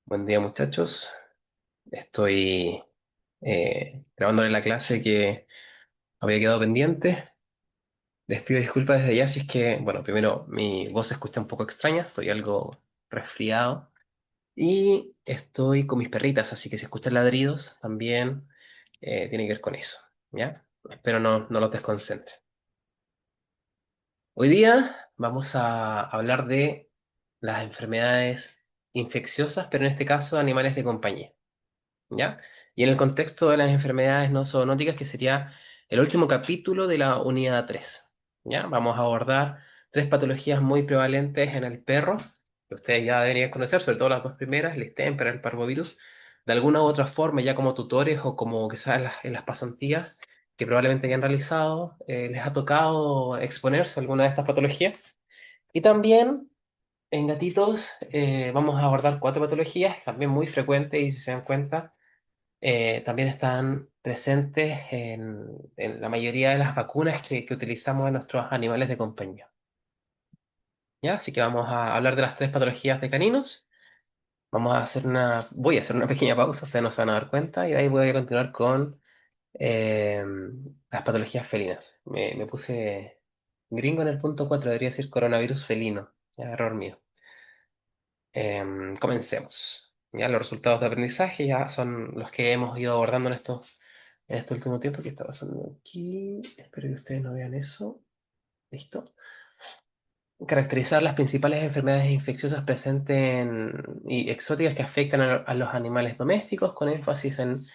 Buen día, muchachos. Estoy grabándole la clase que había quedado pendiente. Les pido disculpas desde ya si es que, bueno, primero mi voz se escucha un poco extraña, estoy algo resfriado y estoy con mis perritas, así que si escuchan ladridos también tiene que ver con eso, ¿ya? Espero no los desconcentre. Hoy día vamos a hablar de las enfermedades infecciosas, pero en este caso animales de compañía. ¿Ya? Y en el contexto de las enfermedades no zoonóticas, que sería el último capítulo de la unidad 3, ¿ya? Vamos a abordar tres patologías muy prevalentes en el perro, que ustedes ya deberían conocer, sobre todo las dos primeras, el distemper, el parvovirus, de alguna u otra forma, ya como tutores o como quizás en las pasantías que probablemente hayan realizado, les ha tocado exponerse a alguna de estas patologías. Y también en gatitos vamos a abordar cuatro patologías, también muy frecuentes y si se dan cuenta también están presentes en la mayoría de las vacunas que utilizamos en nuestros animales de compañía. ¿Ya? Así que vamos a hablar de las tres patologías de caninos. Voy a hacer una pequeña pausa, ustedes no se van a dar cuenta, y de ahí voy a continuar con eh, las patologías felinas. Me puse gringo en el punto 4, debería decir coronavirus felino. Ya, error mío. Comencemos. Ya los resultados de aprendizaje ya son los que hemos ido abordando en este último tiempo. ¿Qué está pasando aquí? Espero que ustedes no vean eso. Listo. Caracterizar las principales enfermedades infecciosas presentes y exóticas que afectan a los animales domésticos, con énfasis en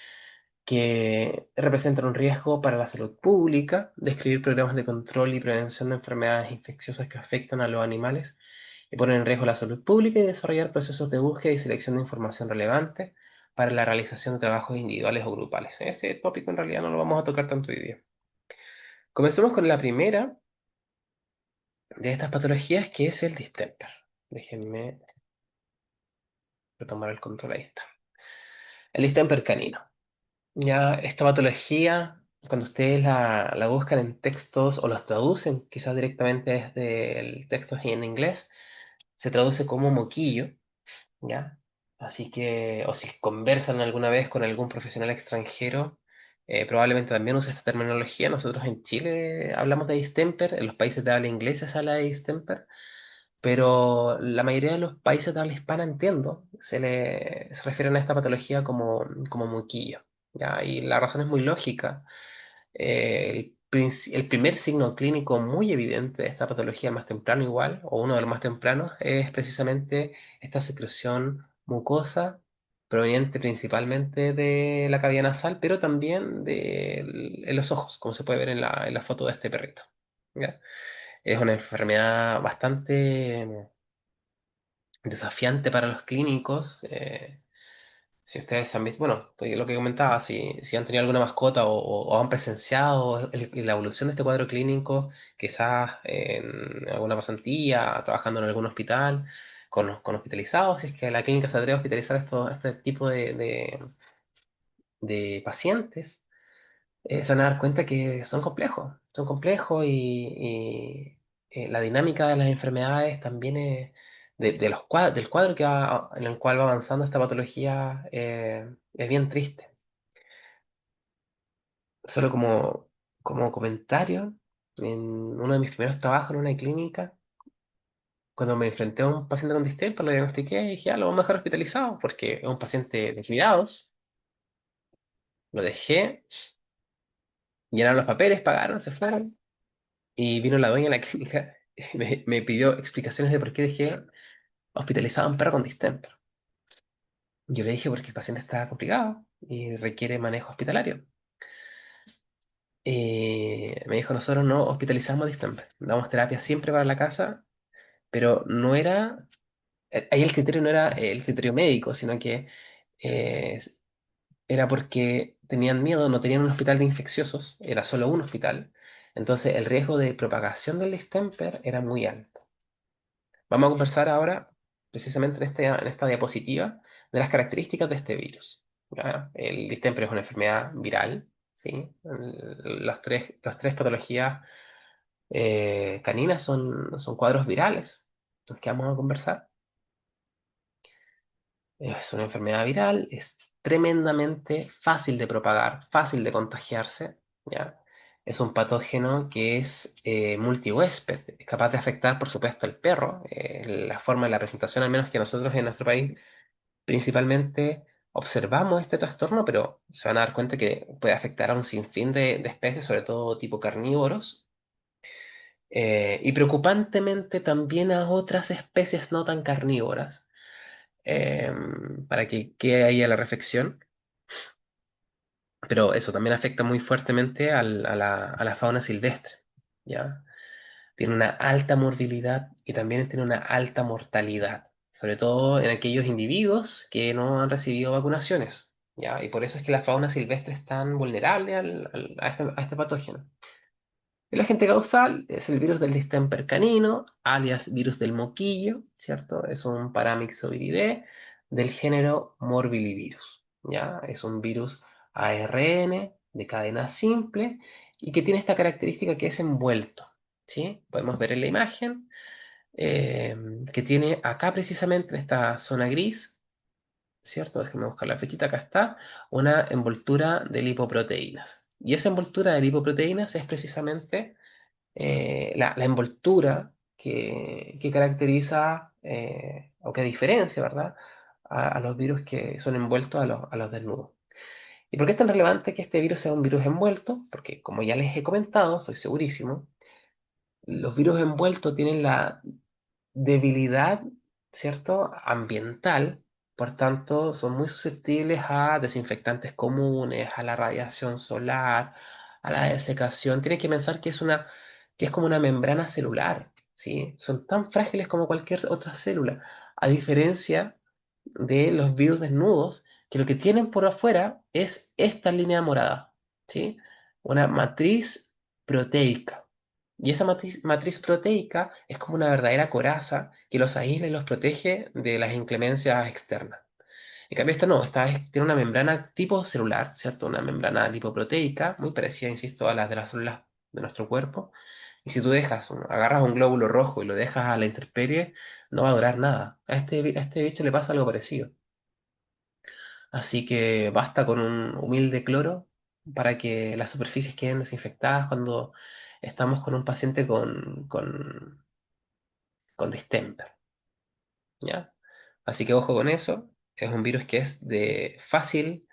que representan un riesgo para la salud pública, describir programas de control y prevención de enfermedades infecciosas que afectan a los animales y ponen en riesgo la salud pública y desarrollar procesos de búsqueda y selección de información relevante para la realización de trabajos individuales o grupales. Ese tópico en realidad no lo vamos a tocar tanto hoy día. Comencemos con la primera de estas patologías, que es el distemper. Déjenme retomar el control, ahí está. El distemper canino. Ya esta patología, cuando ustedes la buscan en textos o las traducen quizás directamente desde el texto en inglés, se traduce como moquillo, ¿ya? Así que, o si conversan alguna vez con algún profesional extranjero, probablemente también use esta terminología. Nosotros en Chile hablamos de distemper, en los países de habla inglesa se habla de distemper, pero la mayoría de los países de habla hispana, entiendo, se refieren a esta patología como moquillo, ¿ya? Y la razón es muy lógica. El primer signo clínico muy evidente de esta patología más temprano igual, o uno de los más tempranos, es precisamente esta secreción mucosa proveniente principalmente de la cavidad nasal, pero también en los ojos, como se puede ver en la foto de este perrito. ¿Ya? Es una enfermedad bastante desafiante para los clínicos. Si ustedes han visto, bueno, pues lo que comentaba, si han tenido alguna mascota o han presenciado la evolución de este cuadro clínico, quizás en alguna pasantía, trabajando en algún hospital, con hospitalizados, si es que la clínica se atreve a hospitalizar este tipo de pacientes, se van a dar cuenta que son complejos y la dinámica de las enfermedades también es del cuadro en el cual va avanzando esta patología, es bien triste. Solo como comentario, en uno de mis primeros trabajos en una clínica, cuando me enfrenté a un paciente con distemper, lo diagnostiqué y dije, lo vamos a dejar hospitalizado porque es un paciente de cuidados. Lo dejé, llenaron los papeles, pagaron, se fueron. Y vino la dueña de la clínica y me pidió explicaciones de por qué dejé hospitalizado a un perro con distemper. Yo le dije porque el paciente está complicado y requiere manejo hospitalario. Me dijo, nosotros no hospitalizamos distemper, damos terapia siempre para la casa, pero no era, ahí el criterio no era el criterio médico, sino que eh, era porque tenían miedo, no tenían un hospital de infecciosos, era solo un hospital, entonces el riesgo de propagación del distemper era muy alto. Vamos a conversar ahora, precisamente en esta diapositiva, de las características de este virus. ¿Ya? El distemper es una enfermedad viral, ¿sí? Las tres patologías caninas son cuadros virales, los que vamos a conversar. Es una enfermedad viral, es tremendamente fácil de propagar, fácil de contagiarse, ¿ya? Es un patógeno que es multihuésped, es capaz de afectar, por supuesto, al perro. La forma de la presentación, al menos que nosotros en nuestro país, principalmente observamos este trastorno, pero se van a dar cuenta que puede afectar a un sinfín de especies, sobre todo tipo carnívoros, y preocupantemente también a otras especies no tan carnívoras, para que quede ahí a la reflexión. Pero eso también afecta muy fuertemente a la fauna silvestre, ¿ya? Tiene una alta morbilidad y también tiene una alta mortalidad, sobre todo en aquellos individuos que no han recibido vacunaciones, ¿ya? Y por eso es que la fauna silvestre es tan vulnerable a este patógeno. El agente causal es el virus del distemper canino, alias virus del moquillo, ¿cierto? Es un paramyxoviridae del género Morbillivirus, ¿ya? Es un virus ARN de cadena simple y que tiene esta característica que es envuelto, ¿sí? Podemos ver en la imagen eh, que tiene acá precisamente en esta zona gris, ¿cierto? Déjenme buscar la flechita, acá está, una envoltura de lipoproteínas. Y esa envoltura de lipoproteínas es precisamente la envoltura que caracteriza o que diferencia, ¿verdad? A los virus que son envueltos a los desnudos. ¿Y por qué es tan relevante que este virus sea un virus envuelto? Porque, como ya les he comentado, estoy segurísimo, los virus envueltos tienen la debilidad, ¿cierto? Ambiental, por tanto, son muy susceptibles a desinfectantes comunes, a la radiación solar, a la desecación. Tienen que pensar que es como una membrana celular, ¿sí? Son tan frágiles como cualquier otra célula, a diferencia de los virus desnudos, que lo que tienen por afuera es esta línea morada, ¿sí? Una matriz proteica. Y esa matriz proteica es como una verdadera coraza que los aísla y los protege de las inclemencias externas. En cambio, esta no, tiene una membrana tipo celular, ¿cierto? Una membrana lipoproteica, muy parecida, insisto, a las de las células de nuestro cuerpo. Y si tú agarras un glóbulo rojo y lo dejas a la intemperie, no va a durar nada. A este bicho le pasa algo parecido. Así que basta con un humilde cloro para que las superficies queden desinfectadas cuando estamos con un paciente con distemper, ¿ya? Así que ojo con eso. Es un virus que es de fácil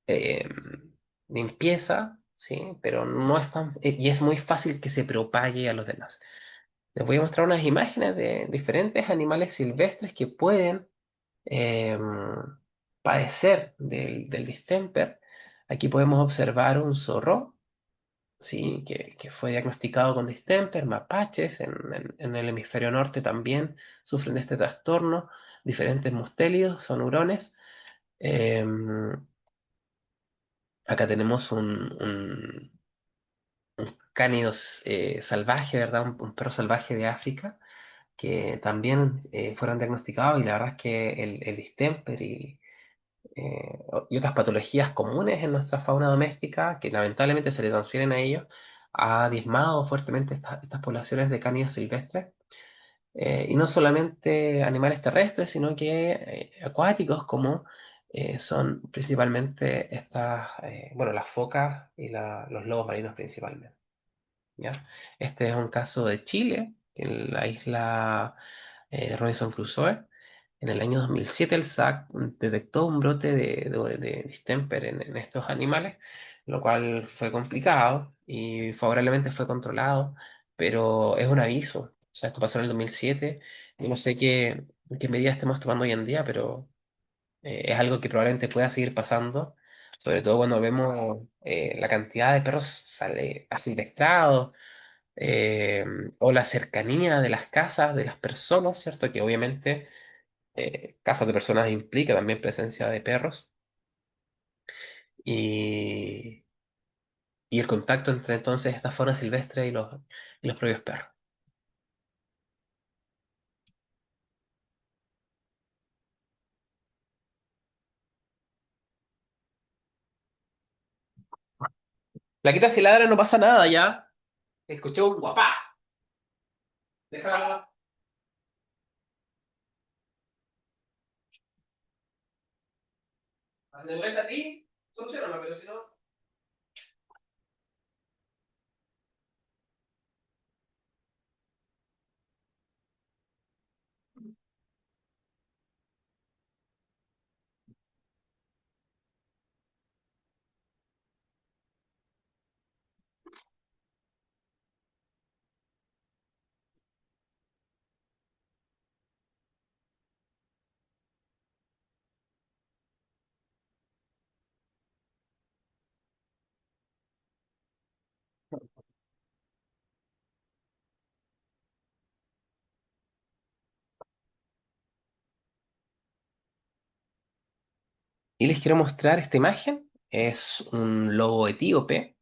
eh, limpieza, ¿sí? Pero no es tan, y es muy fácil que se propague a los demás. Les voy a mostrar unas imágenes de diferentes animales silvestres que pueden eh, padecer del distemper. Aquí podemos observar un zorro, ¿sí? Que fue diagnosticado con distemper, mapaches en el hemisferio norte también sufren de este trastorno, diferentes mustélidos, son hurones. Eh, Acá tenemos un cánido salvaje, ¿verdad? Un perro salvaje de África que también fueron diagnosticados y la verdad es que el distemper y otras patologías comunes en nuestra fauna doméstica, que lamentablemente se le transfieren a ellos, ha diezmado fuertemente estas poblaciones de cánidos silvestres. Y no solamente animales terrestres, sino que acuáticos, como son principalmente bueno, las focas y los lobos marinos principalmente. ¿Ya? Este es un caso de Chile, en la isla Robinson Crusoe. En el año 2007 el SAC detectó un brote de distemper en estos animales, lo cual fue complicado y favorablemente fue controlado, pero es un aviso. O sea, esto pasó en el 2007. Yo no sé qué medidas estemos tomando hoy en día, pero es algo que probablemente pueda seguir pasando, sobre todo cuando vemos la cantidad de perros asilvestrados, eh, o la cercanía de las casas de las personas, ¿cierto? Que obviamente casas de personas implica también presencia de perros y, y el contacto entre entonces esta fauna silvestre y los propios perros. La quita si ladra no pasa nada ya. Escuché un guapá. Déjala. ¿Te molesta a ti? Solucionalo, pero si no. Y les quiero mostrar esta imagen. Es un lobo etíope.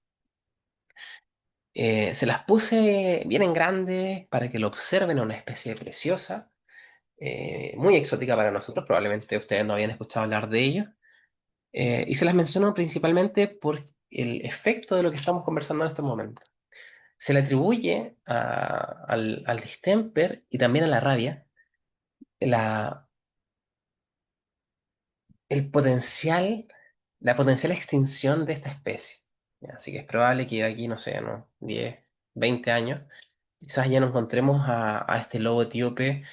Se las puse bien en grande para que lo observen, una especie preciosa, muy exótica para nosotros. Probablemente ustedes no habían escuchado hablar de ello. Y se las menciono principalmente por el efecto de lo que estamos conversando en este momento. Se le atribuye al distemper y también a la rabia la, el potencial, la potencial extinción de esta especie. ¿Ya? Así que es probable que de aquí, no sé, ¿no? 10, 20 años, quizás ya no encontremos a este lobo etíope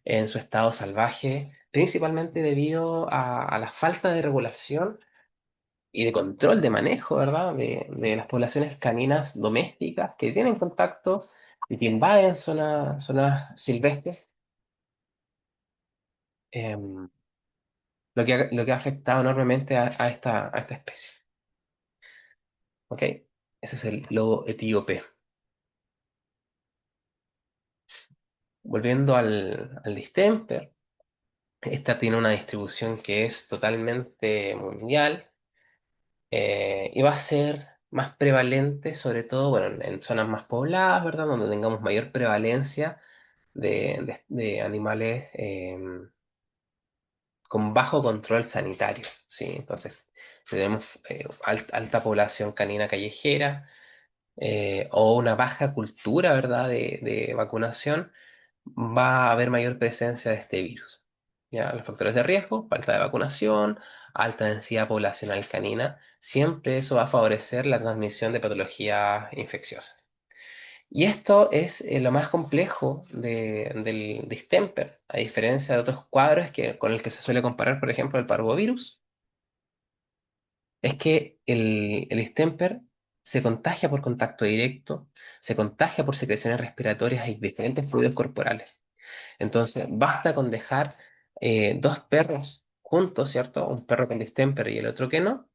en su estado salvaje, principalmente debido a la falta de regulación y de control de manejo, ¿verdad? De las poblaciones caninas domésticas que tienen contacto y que invaden zonas silvestres, em, lo que ha afectado enormemente a esta especie. ¿Ok? Ese es el lobo etíope. Volviendo al distemper, esta tiene una distribución que es totalmente mundial, y va a ser más prevalente, sobre todo, bueno, en zonas más pobladas, ¿verdad? Donde tengamos mayor prevalencia de animales con bajo control sanitario, ¿sí? Entonces, si tenemos alta población canina callejera, o una baja cultura, ¿verdad?, de vacunación, va a haber mayor presencia de este virus. ¿Ya? Los factores de riesgo: falta de vacunación, alta densidad poblacional canina, siempre eso va a favorecer la transmisión de patologías infecciosas. Y esto es lo más complejo del distemper, a diferencia de otros cuadros con el que se suele comparar, por ejemplo, el parvovirus, es que el distemper se contagia por contacto directo, se contagia por secreciones respiratorias y diferentes fluidos corporales. Entonces, basta con dejar dos perros juntos, ¿cierto? Un perro con distemper y el otro que no,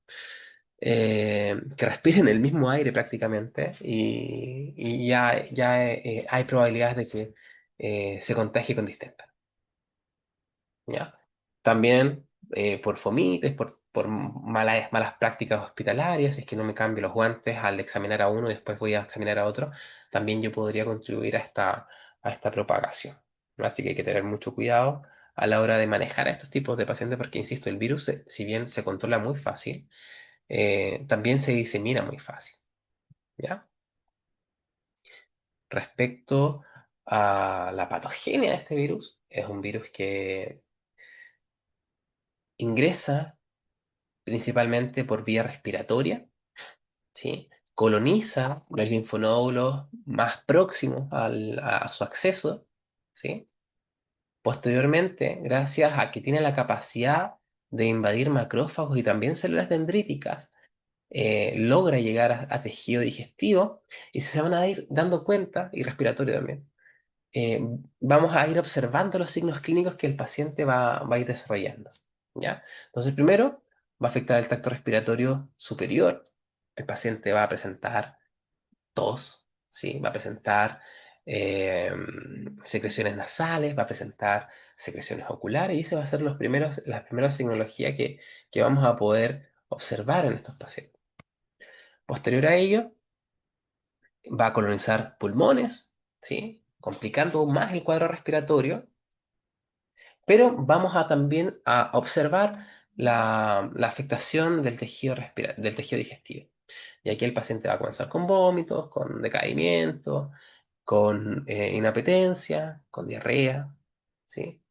que respiren el mismo aire prácticamente, y ya hay probabilidades de que se contagie con distemper. ¿Ya? También por fomites, por malas prácticas hospitalarias, si es que no me cambio los guantes al examinar a uno y después voy a examinar a otro, también yo podría contribuir a esta propagación. Así que hay que tener mucho cuidado a la hora de manejar a estos tipos de pacientes, porque, insisto, el virus, si bien se controla muy fácil, también se disemina muy fácil. ¿Ya? Respecto a la patogenia de este virus, es un virus que ingresa principalmente por vía respiratoria, ¿sí? Coloniza los linfonódulos más próximos a su acceso, ¿sí? Posteriormente, gracias a que tiene la capacidad de invadir macrófagos y también células dendríticas, logra llegar a tejido digestivo, y se van a ir dando cuenta, y respiratorio también, eh, vamos a ir observando los signos clínicos que el paciente va a ir desarrollando. ¿Ya? Entonces, primero, va a afectar el tracto respiratorio superior. El paciente va a presentar tos, ¿sí? Va a presentar eh, secreciones nasales, va a presentar secreciones oculares, y esa va a ser las primeras signologías que vamos a poder observar en estos pacientes. Posterior a ello, va a colonizar pulmones, ¿sí? Complicando aún más el cuadro respiratorio, pero vamos a también a observar la afectación del tejido digestivo. Y aquí el paciente va a comenzar con vómitos, con decaimiento, con inapetencia, con diarrea, ¿sí?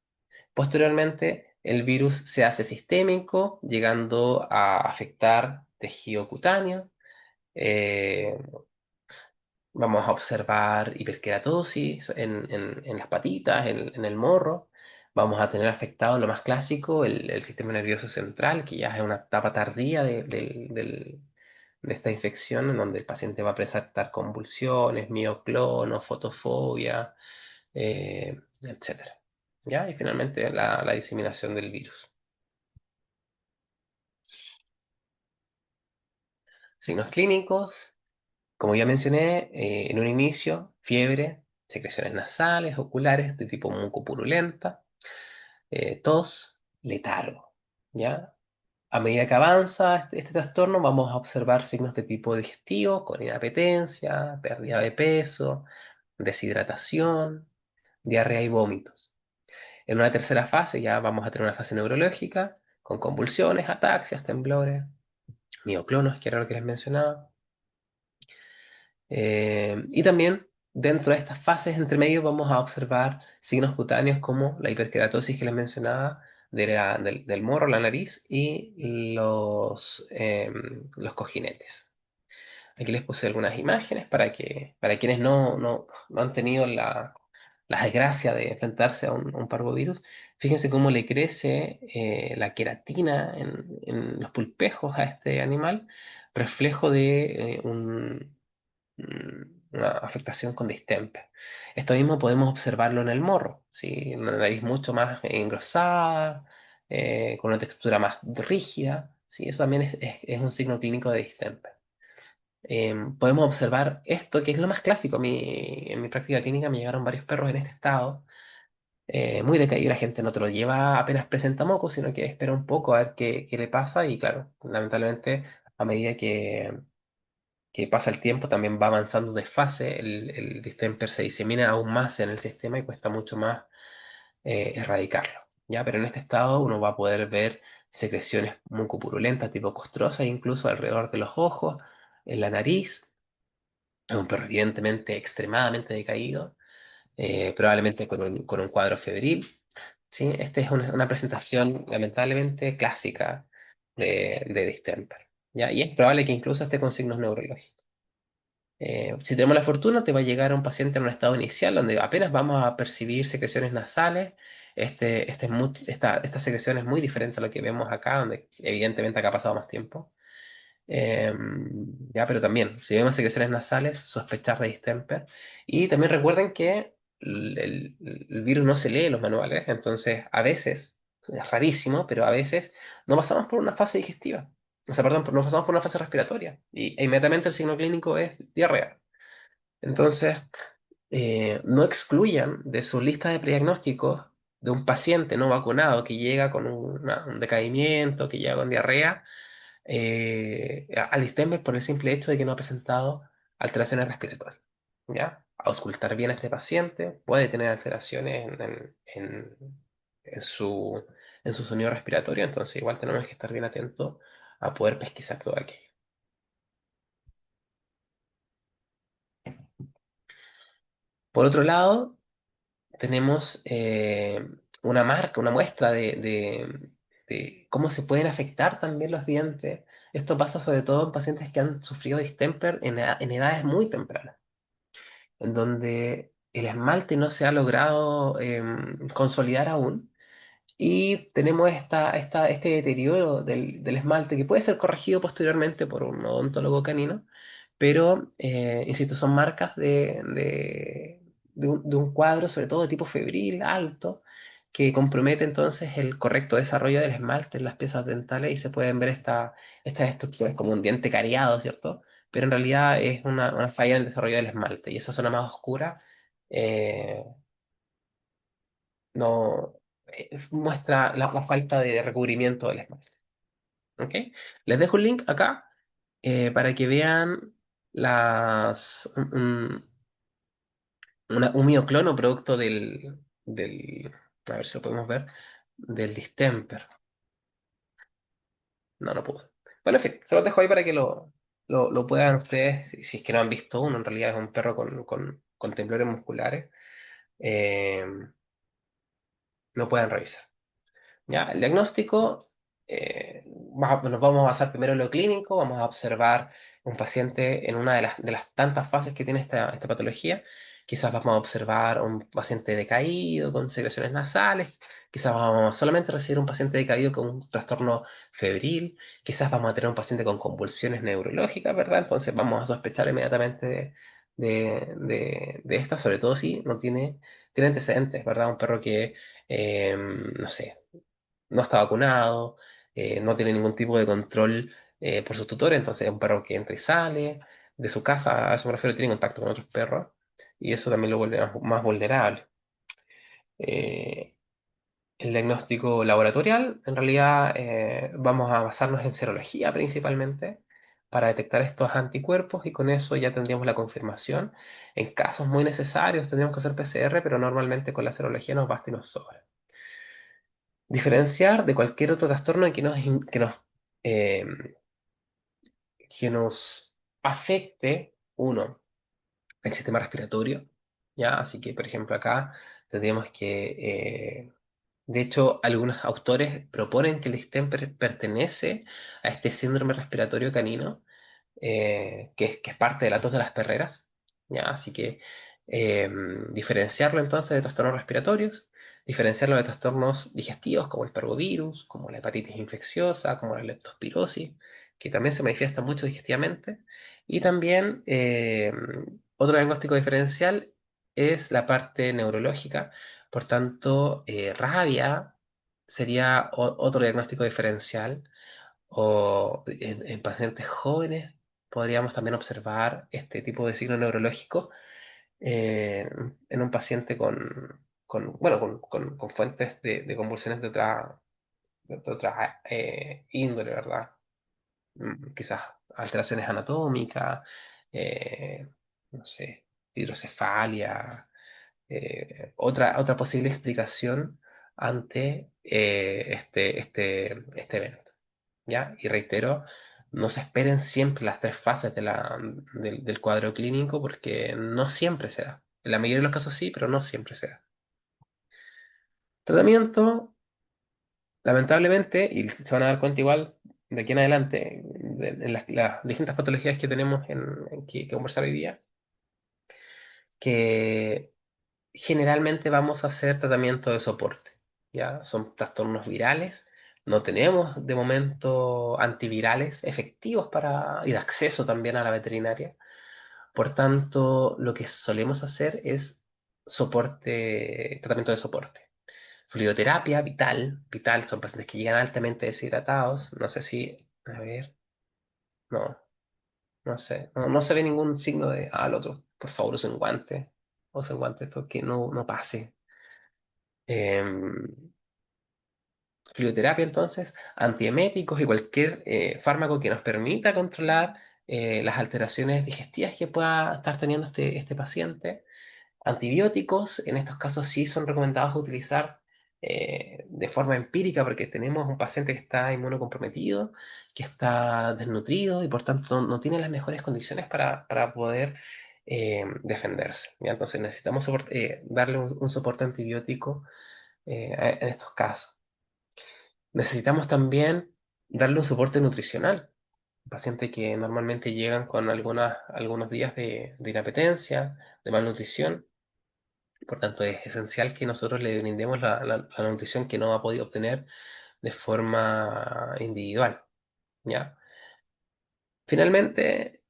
Posteriormente el virus se hace sistémico, llegando a afectar tejido cutáneo. eh, Vamos a observar hiperkeratosis en las patitas, en el morro. Vamos a tener afectado lo más clásico, el sistema nervioso central, que ya es una etapa tardía de esta infección, en donde el paciente va a presentar convulsiones, mioclono, fotofobia, etcétera. ¿Ya? Y finalmente la diseminación del virus. Signos clínicos, como ya mencioné, en un inicio, fiebre, secreciones nasales, oculares de tipo mucopurulenta, tos, letargo, ¿ya? A medida que avanza este trastorno, vamos a observar signos de tipo digestivo, con inapetencia, pérdida de peso, deshidratación, diarrea y vómitos. En una tercera fase ya vamos a tener una fase neurológica, con convulsiones, ataxias, temblores, mioclonos, que era lo que les mencionaba. Y también dentro de estas fases entre medio vamos a observar signos cutáneos como la hiperkeratosis que les mencionaba del morro, la nariz y los cojinetes. Aquí les puse algunas imágenes para quienes no han tenido la desgracia de enfrentarse a un parvovirus. Fíjense cómo le crece la queratina en los pulpejos a este animal, reflejo de una afectación con distemper. Esto mismo podemos observarlo en el morro, ¿sí? Una nariz mucho más engrosada, con una textura más rígida, ¿sí? Eso también es un signo clínico de distemper. Podemos observar esto, que es lo más clásico. En mi práctica clínica me llegaron varios perros en este estado, muy decaído. La gente no te lo lleva apenas presenta moco, sino que espera un poco a ver qué le pasa y claro, lamentablemente a medida que pasa el tiempo, también va avanzando de fase, el distemper se disemina aún más en el sistema y cuesta mucho más erradicarlo. ¿Ya? Pero en este estado uno va a poder ver secreciones mucopurulentas tipo costrosa, incluso alrededor de los ojos, en la nariz. Es un perro evidentemente extremadamente decaído, probablemente con un cuadro febril. ¿Sí? Esta es una presentación lamentablemente clásica de distemper. ¿Ya? Y es probable que incluso esté con signos neurológicos. Si tenemos la fortuna, te va a llegar un paciente en un estado inicial donde apenas vamos a percibir secreciones nasales. Esta secreción es muy diferente a lo que vemos acá, donde evidentemente acá ha pasado más tiempo. Eh, ya, pero también, si vemos secreciones nasales, sospechar de distemper. Y también recuerden que el virus no se lee en los manuales, entonces a veces, es rarísimo, pero a veces no pasamos por una fase digestiva. O sea, perdón, no pasamos por una fase respiratoria. E inmediatamente el signo clínico es diarrea. Entonces, no excluyan de su lista de prediagnósticos de un paciente no vacunado que llega con un decaimiento, que llega con diarrea, al distemper por el simple hecho de que no ha presentado alteraciones respiratorias. ¿Ya? Auscultar bien a este paciente puede tener alteraciones en en su sonido respiratorio, entonces igual tenemos que estar bien atentos a poder pesquisar todo aquello. Por otro lado, tenemos una marca, una muestra de cómo se pueden afectar también los dientes. Esto pasa sobre todo en pacientes que han sufrido distemper en edades muy tempranas, en donde el esmalte no se ha logrado consolidar aún y tenemos este deterioro del esmalte que puede ser corregido posteriormente por un odontólogo canino, pero, insisto, son marcas de un cuadro, sobre todo de tipo febril, alto, que compromete entonces el correcto desarrollo del esmalte en las piezas dentales y se pueden ver estas estructuras como un diente cariado, ¿cierto? Pero en realidad es una falla en el desarrollo del esmalte y esa zona más oscura eh, no muestra la falta de recubrimiento del esmalte. ¿Ok? Les dejo un link acá para que vean un mioclono producto a ver si lo podemos ver, del distemper. No pudo. Bueno, en fin, se los dejo ahí para que lo puedan ustedes, si es que no han visto uno, en realidad es un perro con temblores musculares, eh, lo puedan revisar. ¿Ya? El diagnóstico, nos vamos a basar primero en lo clínico, vamos a observar un paciente en una de las tantas fases que tiene esta patología. Quizás vamos a observar un paciente decaído con secreciones nasales, quizás vamos solamente a recibir un paciente decaído con un trastorno febril, quizás vamos a tener un paciente con convulsiones neurológicas, ¿verdad? Entonces vamos a sospechar inmediatamente de esta, sobre todo si no tiene antecedentes, ¿verdad? Un perro que, no sé, no está vacunado, no tiene ningún tipo de control por sus tutores, entonces es un perro que entra y sale de su casa, a eso me refiero, tiene contacto con otros perros, y eso también lo vuelve más vulnerable. Eh, el diagnóstico laboratorial, en realidad vamos a basarnos en serología principalmente para detectar estos anticuerpos y con eso ya tendríamos la confirmación. En casos muy necesarios tendríamos que hacer PCR, pero normalmente con la serología nos basta y nos sobra. Diferenciar de cualquier otro trastorno eh, que nos afecte, uno, el sistema respiratorio, ¿ya? Así que, por ejemplo, acá tendríamos de hecho, algunos autores proponen que el DISTEM pertenece a este síndrome respiratorio canino, que es parte de la tos de las perreras, ¿ya? Así que eh, diferenciarlo entonces de trastornos respiratorios, diferenciarlo de trastornos digestivos como el parvovirus, como la hepatitis infecciosa, como la leptospirosis, que también se manifiesta mucho digestivamente, y también otro diagnóstico diferencial es la parte neurológica, por tanto, rabia sería otro diagnóstico diferencial o en pacientes jóvenes podríamos también observar este tipo de signo neurológico eh, en un paciente bueno, con fuentes de convulsiones de otra índole, ¿verdad? Quizás alteraciones anatómicas, eh, no sé, hidrocefalia, otra posible explicación ante este evento. ¿Ya? Y reitero, no se esperen siempre las tres fases del cuadro clínico porque no siempre se da. En la mayoría de los casos sí, pero no siempre se da. Tratamiento, lamentablemente, y se van a dar cuenta igual de aquí en adelante, en las distintas patologías que tenemos que conversar hoy día, que generalmente vamos a hacer tratamiento de soporte, ¿ya? Son trastornos virales, no tenemos de momento antivirales efectivos y de acceso también a la veterinaria. Por tanto, lo que solemos hacer es tratamiento de soporte. Fluidoterapia vital, son pacientes que llegan altamente deshidratados. No sé si, a ver, no, no sé, no se ve ningún signo al otro. Por favor, usen guante, esto que no pase. Em, Fluidoterapia, entonces, antieméticos y cualquier fármaco que nos permita controlar las alteraciones digestivas que pueda estar teniendo este paciente. Antibióticos, en estos casos sí son recomendados utilizar de forma empírica porque tenemos un paciente que está inmunocomprometido, que está desnutrido y por tanto no tiene las mejores condiciones para poder defenderse, ¿ya? Entonces necesitamos darle un soporte antibiótico en estos casos. Necesitamos también darle un soporte nutricional. Pacientes que normalmente llegan con algunos días de inapetencia, de malnutrición. Por tanto, es esencial que nosotros le brindemos la nutrición que no ha podido obtener de forma individual, ¿ya? Finalmente,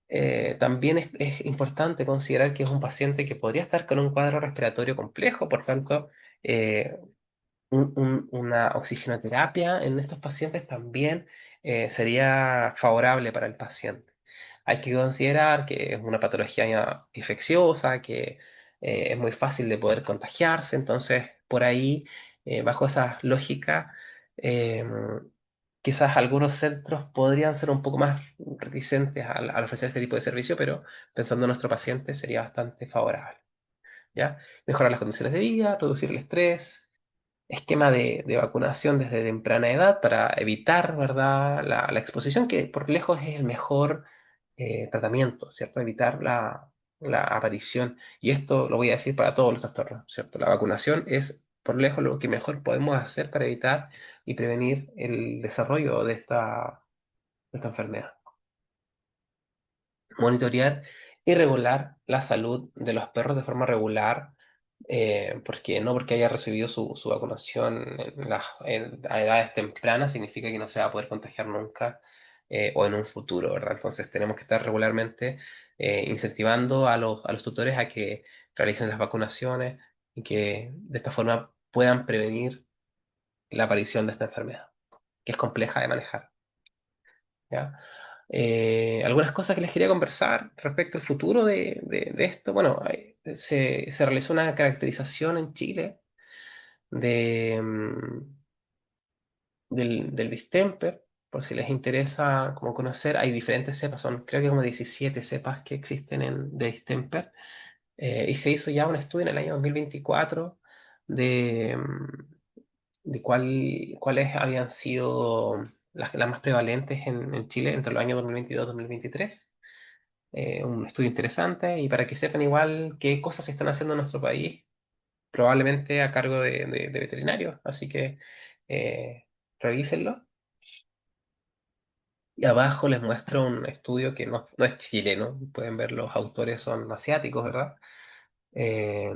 también es importante considerar que es un paciente que podría estar con un cuadro respiratorio complejo, por tanto, eh, una oxigenoterapia en estos pacientes también sería favorable para el paciente. Hay que considerar que es una patología ya infecciosa, que es muy fácil de poder contagiarse, entonces por ahí, bajo esa lógica, eh, quizás algunos centros podrían ser un poco más reticentes al ofrecer este tipo de servicio, pero pensando en nuestro paciente sería bastante favorable. ¿Ya? Mejorar las condiciones de vida, reducir el estrés, esquema de vacunación desde temprana edad para evitar, ¿verdad?, la exposición, que por lejos es el mejor tratamiento, ¿cierto? Evitar la aparición. Y esto lo voy a decir para todos los trastornos, ¿cierto? La vacunación es por lejos lo que mejor podemos hacer para evitar y prevenir el desarrollo de esta enfermedad. Monitorear y regular la salud de los perros de forma regular, porque no porque haya recibido su vacunación a edades tempranas significa que no se va a poder contagiar nunca, o en un futuro, ¿verdad? Entonces tenemos que estar regularmente incentivando a los tutores a que realicen las vacunaciones y que de esta forma puedan prevenir la aparición de esta enfermedad, que es compleja de manejar, ¿ya? Algunas cosas que les quería conversar respecto al futuro de esto. Bueno, se realizó una caracterización en Chile del distemper, por si les interesa como conocer. Hay diferentes cepas, son creo que como 17 cepas que existen de distemper. Y se hizo ya un estudio en el año 2024 de, cuáles habían sido las más prevalentes en Chile entre los años 2022 y 2023. Un estudio interesante y para que sepan igual qué cosas se están haciendo en nuestro país, probablemente a cargo de veterinarios. Así que revísenlo. Y abajo les muestro un estudio que no es chileno, pueden ver los autores son asiáticos, ¿verdad? Eh,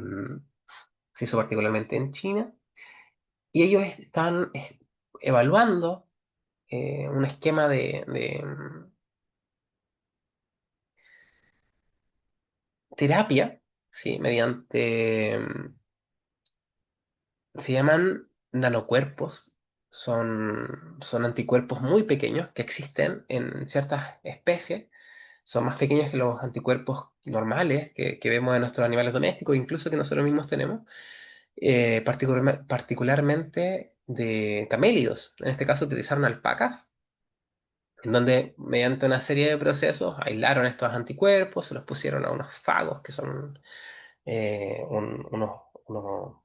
Se hizo particularmente en China y ellos están evaluando un esquema de terapia, ¿sí? Mediante se llaman nanocuerpos, son anticuerpos muy pequeños que existen en ciertas especies, son más pequeños que los anticuerpos normales que vemos en nuestros animales domésticos, incluso que nosotros mismos tenemos, particularmente de camélidos. En este caso utilizaron alpacas, en donde mediante una serie de procesos aislaron estos anticuerpos, se los pusieron a unos fagos, que son unos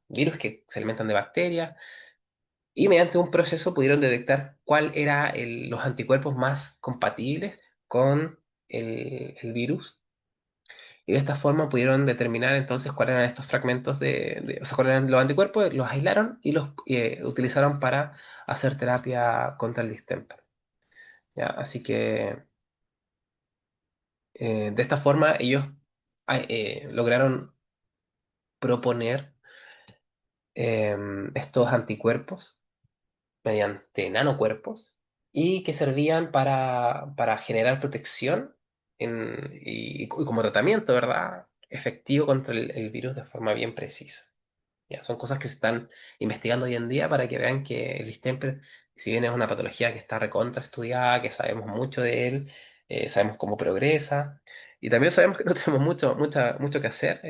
virus que se alimentan de bacterias, y mediante un proceso pudieron detectar cuál era los anticuerpos más compatibles con el virus. Y de esta forma pudieron determinar entonces cuáles eran estos fragmentos o sea, cuáles eran los anticuerpos, los aislaron y los utilizaron para hacer terapia contra el distemper. ¿Ya? Así que de esta forma ellos lograron proponer estos anticuerpos mediante nanocuerpos y que servían para generar protección y como tratamiento, ¿verdad? Efectivo contra el virus de forma bien precisa. Ya, son cosas que se están investigando hoy en día para que vean que el distemper, si bien es una patología que está recontra estudiada, que sabemos mucho de él, sabemos cómo progresa, y también sabemos que no tenemos mucho que hacer,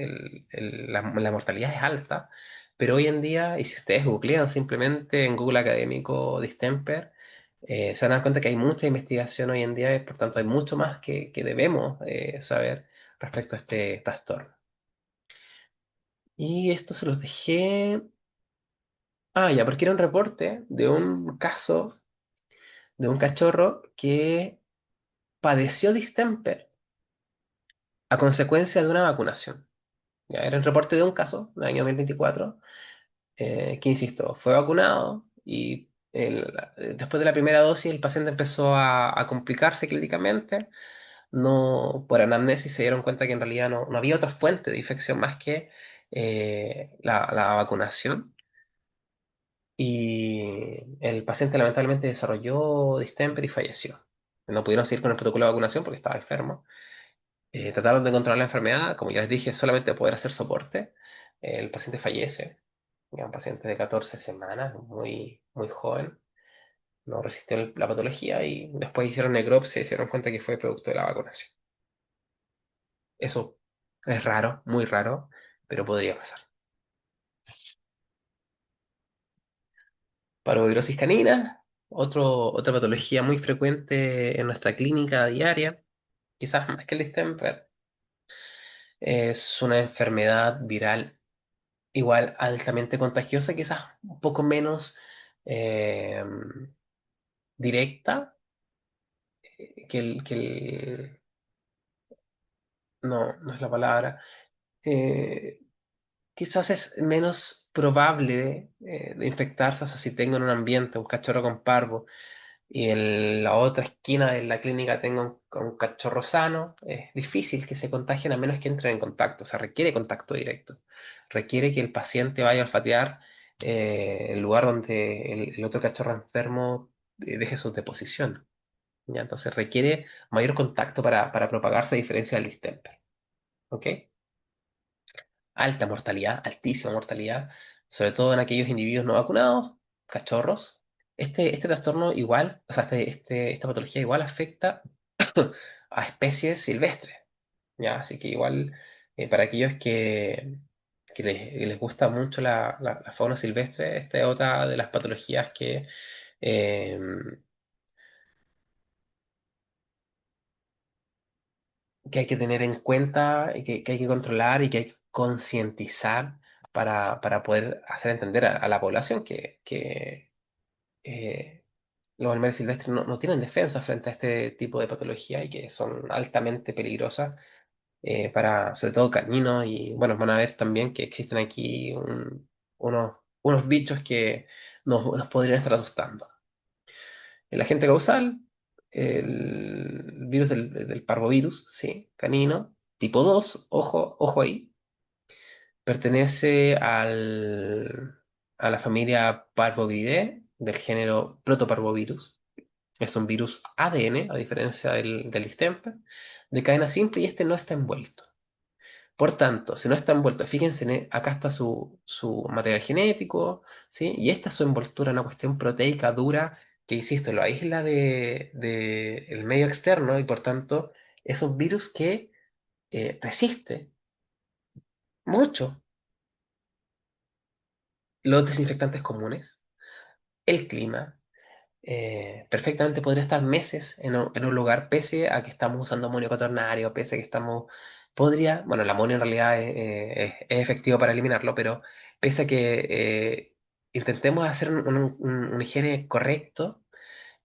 la mortalidad es alta, pero hoy en día, y si ustedes googlean simplemente en Google Académico distemper, se van a dar cuenta que hay mucha investigación hoy en día, y por tanto hay mucho más que debemos saber respecto a este trastorno. Y esto se los dejé. Ah, ya, porque era un reporte de un caso de un cachorro que padeció distemper a consecuencia de una vacunación. Ya, era el reporte de un caso del año 2024 que, insisto, fue vacunado y después de la primera dosis el paciente empezó a complicarse clínicamente. No, por anamnesis se dieron cuenta que en realidad no había otra fuente de infección más que la vacunación. Y el paciente lamentablemente desarrolló distemper y falleció. No pudieron seguir con el protocolo de vacunación porque estaba enfermo. Trataron de controlar la enfermedad, como ya les dije, solamente poder hacer soporte. El paciente fallece, ya un paciente de 14 semanas, muy joven, no resistió la patología y después hicieron necropsia y se dieron cuenta que fue producto de la vacunación. Eso es raro, muy raro, pero podría pasar. Parvovirosis canina, otra patología muy frecuente en nuestra clínica diaria, quizás más que el distemper, es una enfermedad viral igual altamente contagiosa, quizás un poco menos eh, directa no, no es la palabra, eh, quizás es menos probable de infectarse, o sea, si tengo en un ambiente un cachorro con parvo y en la otra esquina de la clínica tengo un cachorro sano, es difícil que se contagien a menos que entren en contacto, o sea, requiere contacto directo, requiere que el paciente vaya a olfatear el lugar donde el otro cachorro enfermo deje su deposición. ¿Ya? Entonces requiere mayor contacto para propagarse a diferencia del distemper. ¿Ok? Alta mortalidad, altísima mortalidad, sobre todo en aquellos individuos no vacunados, cachorros. Este trastorno igual, o sea, esta patología igual afecta a especies silvestres, ¿ya? Así que igual para aquellos que les gusta mucho la fauna silvestre, esta es otra de las patologías eh, que hay que tener en cuenta y que hay que controlar y que hay que concientizar para poder hacer entender a la población que eh, los animales silvestres no tienen defensa frente a este tipo de patología y que son altamente peligrosas para, sobre todo, caninos. Y bueno, van a ver también que existen aquí unos bichos que nos podrían estar asustando. El agente causal, el virus del parvovirus, ¿sí? Canino, tipo 2 ojo, ojo ahí, pertenece a la familia Parvoviridae del género Protoparvovirus. Es un virus ADN, a diferencia del distemper, de cadena simple y este no está envuelto. Por tanto, si no está envuelto, fíjense, acá está su material genético, ¿sí? Y esta es su envoltura, una cuestión proteica dura que, insisto, lo aísla del medio externo y por tanto es un virus que resiste mucho los desinfectantes comunes, el clima. Perfectamente podría estar meses en un lugar, pese a que estamos usando amonio cuaternario, pese a que bueno, el amonio en realidad es efectivo para eliminarlo, pero pese a que intentemos hacer un higiene correcto,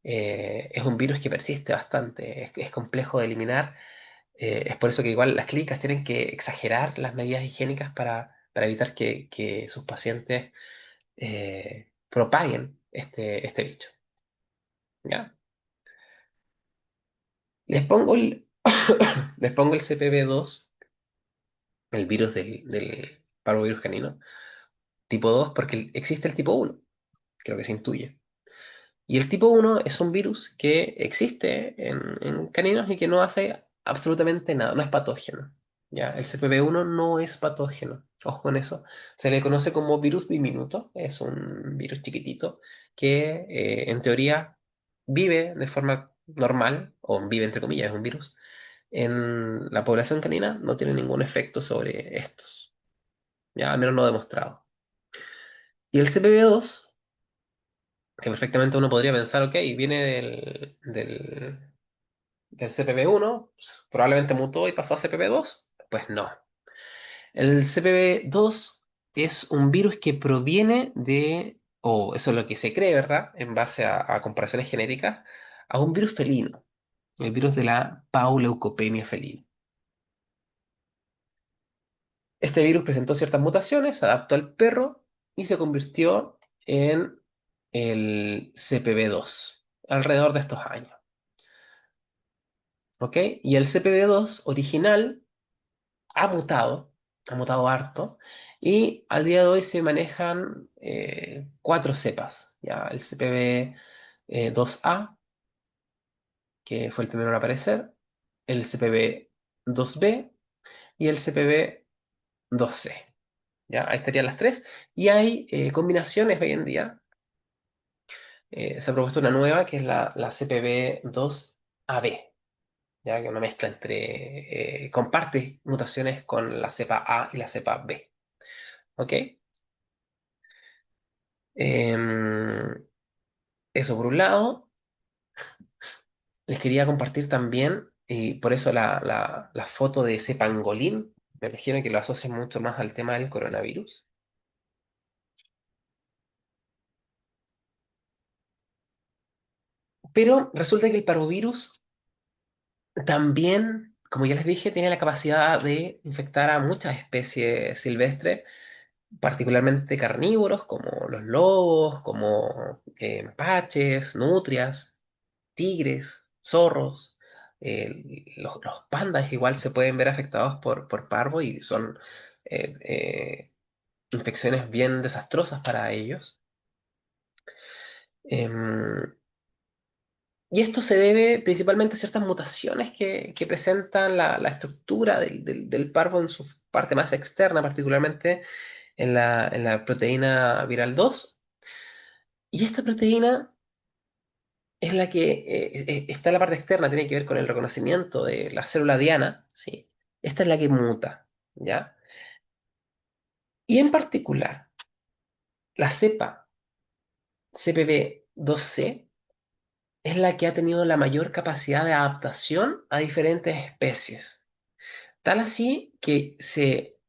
es un virus que persiste bastante, es complejo de eliminar, es por eso que igual las clínicas tienen que exagerar las medidas higiénicas para evitar que sus pacientes propaguen este bicho. ¿Ya? Les pongo el, les pongo el CPV2, el virus del parvovirus canino, tipo 2 porque existe el tipo 1, creo que se intuye. Y el tipo 1 es un virus que existe en caninos y que no hace absolutamente nada, no es patógeno. ¿Ya? El CPV1 no es patógeno, ojo con eso. Se le conoce como virus diminuto, es un virus chiquitito que en teoría vive de forma normal, o vive entre comillas, es un virus en la población canina no tiene ningún efecto sobre estos, ya al menos no demostrado. Y el CPV2, que perfectamente uno podría pensar, ok, viene del CPV1, pues, probablemente mutó y pasó a CPV2, pues no. El CPV2 es un virus que proviene o eso es lo que se cree, ¿verdad? En base a comparaciones genéticas, a un virus felino, el virus de la Pauleucopenia felina. Este virus presentó ciertas mutaciones, se adaptó al perro y se convirtió en el CPV2 alrededor de estos años. ¿Ok? Y el CPV2 original ha mutado harto, y al día de hoy se manejan cuatro cepas. ¿Ya? El CPV2A, que fue el primero en aparecer, el CPV2B y el CPV2C. ¿Ya? Ahí estarían las tres. Y hay combinaciones hoy en día. Se ha propuesto una nueva que es la CPV2AB, ¿ya? Que es una mezcla comparte mutaciones con la cepa A y la cepa B. ¿Ok? Em, Eso por un lado. Les quería compartir también, y por eso la foto de ese pangolín. Me imagino que lo asocian mucho más al tema del coronavirus. Pero resulta que el parvovirus también, como ya les dije, tiene la capacidad de infectar a muchas especies silvestres particularmente carnívoros, como los lobos, como mapaches, nutrias, tigres, zorros. Los pandas igual se pueden ver afectados por parvo y son eh, eh, infecciones bien desastrosas para ellos. Em, y esto se debe principalmente a ciertas mutaciones que presentan la estructura del parvo en su parte más externa, particularmente en la proteína viral 2. Y esta proteína es la que está en la parte externa, tiene que ver con el reconocimiento de la célula diana, ¿sí? Esta es la que muta, ¿ya? Y en particular, la cepa CPV2C es la que ha tenido la mayor capacidad de adaptación a diferentes especies. Tal así que se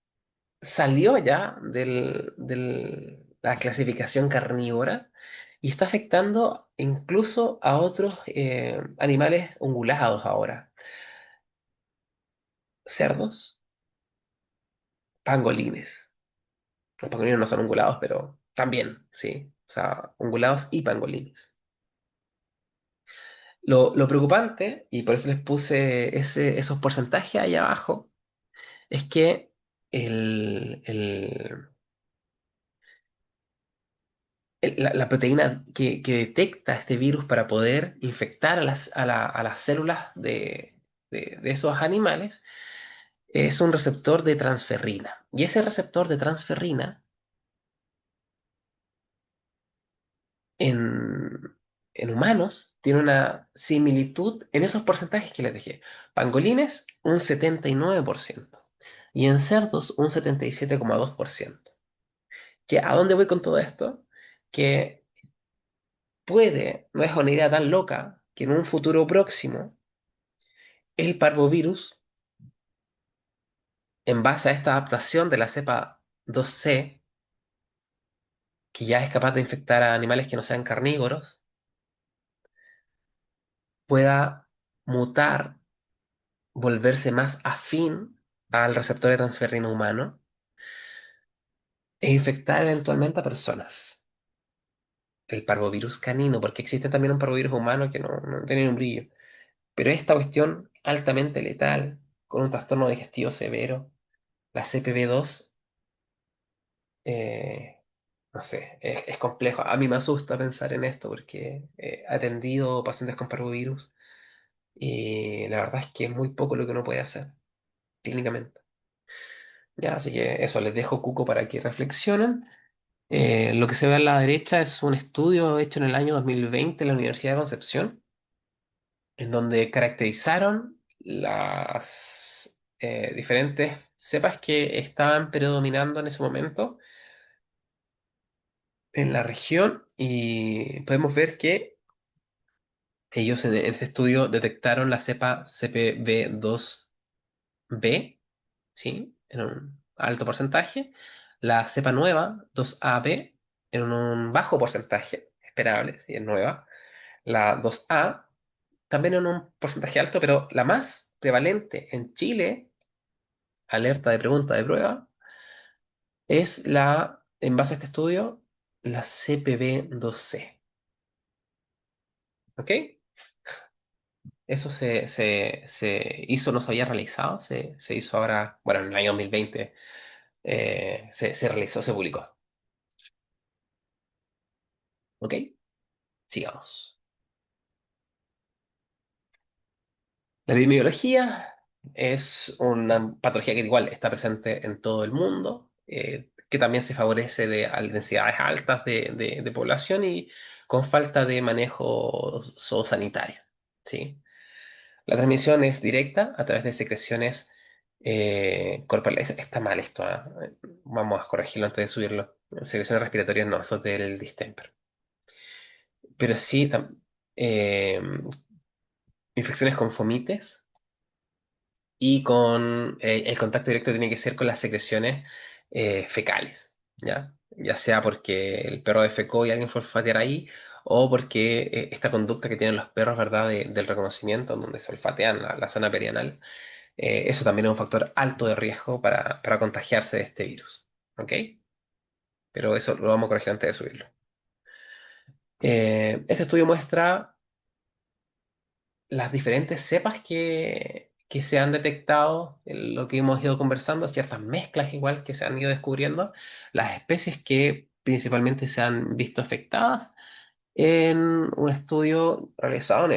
salió ya de la clasificación carnívora y está afectando incluso a otros animales ungulados ahora. Cerdos, pangolines. Los pangolines no son ungulados, pero también, sí. O sea, ungulados y pangolines. Lo preocupante, y por eso les puse esos porcentajes ahí abajo, es que el, el- la proteína que detecta este virus para poder infectar a las células de esos animales es un receptor de transferrina. Y ese receptor de transferrina en, en humanos tiene una similitud en esos porcentajes que les dejé. Pangolines, un 79%. Y en cerdos, un 77,2%. ¿A dónde voy con todo esto? Que no es una idea tan loca, que en un futuro próximo el parvovirus, en base a esta adaptación de la cepa 2C, que ya es capaz de infectar a animales que no sean carnívoros, pueda mutar, volverse más afín al receptor de transferrina humano e infectar eventualmente a personas. El parvovirus canino, porque existe también un parvovirus humano que no tiene un brillo. Pero esta cuestión altamente letal, con un trastorno digestivo severo, la CPV2, eh, no sé, es complejo. A mí me asusta pensar en esto porque he atendido pacientes con parvovirus y la verdad es que es muy poco lo que uno puede hacer clínicamente. Ya, así que eso, les dejo cuco para que reflexionen. Lo que se ve a la derecha es un estudio hecho en el año 2020 en la Universidad de Concepción, en donde caracterizaron las diferentes cepas que estaban predominando en ese momento en la región y podemos ver que ellos en este estudio detectaron la cepa CPV2B, ¿sí? En un alto porcentaje, la cepa nueva 2AB en un bajo porcentaje, esperable, si es nueva, la 2A también en un porcentaje alto, pero la más prevalente en Chile, alerta de pregunta de prueba, es en base a este estudio, la CPV2C. ¿Ok? Eso se hizo, no se había realizado, se hizo ahora, bueno, en el año 2020 se realizó, se publicó. ¿Ok? Sigamos. La epidemiología es una patología que igual está presente en todo el mundo, que también se favorece a densidades altas de población y con falta de manejo zoosanitario, ¿sí? La transmisión es directa a través de secreciones corporales. Está mal esto, ¿ah? Vamos a corregirlo antes de subirlo. Secreciones respiratorias no, eso es del distemper. Pero sí, eh, infecciones con fomites y el contacto directo tiene que ser con las secreciones fecales, ¿ya? Ya sea porque el perro defecó y alguien fue a olfatear ahí, o porque esta conducta que tienen los perros, ¿verdad? Del reconocimiento, donde se olfatean la zona perianal, eso también es un factor alto de riesgo para contagiarse de este virus, ¿ok? pero eso lo vamos a corregir antes de subirlo. Este estudio muestra las diferentes cepas que se han detectado, en lo que hemos ido conversando, ciertas mezclas igual que se han ido descubriendo, las especies que principalmente se han visto afectadas en un estudio realizado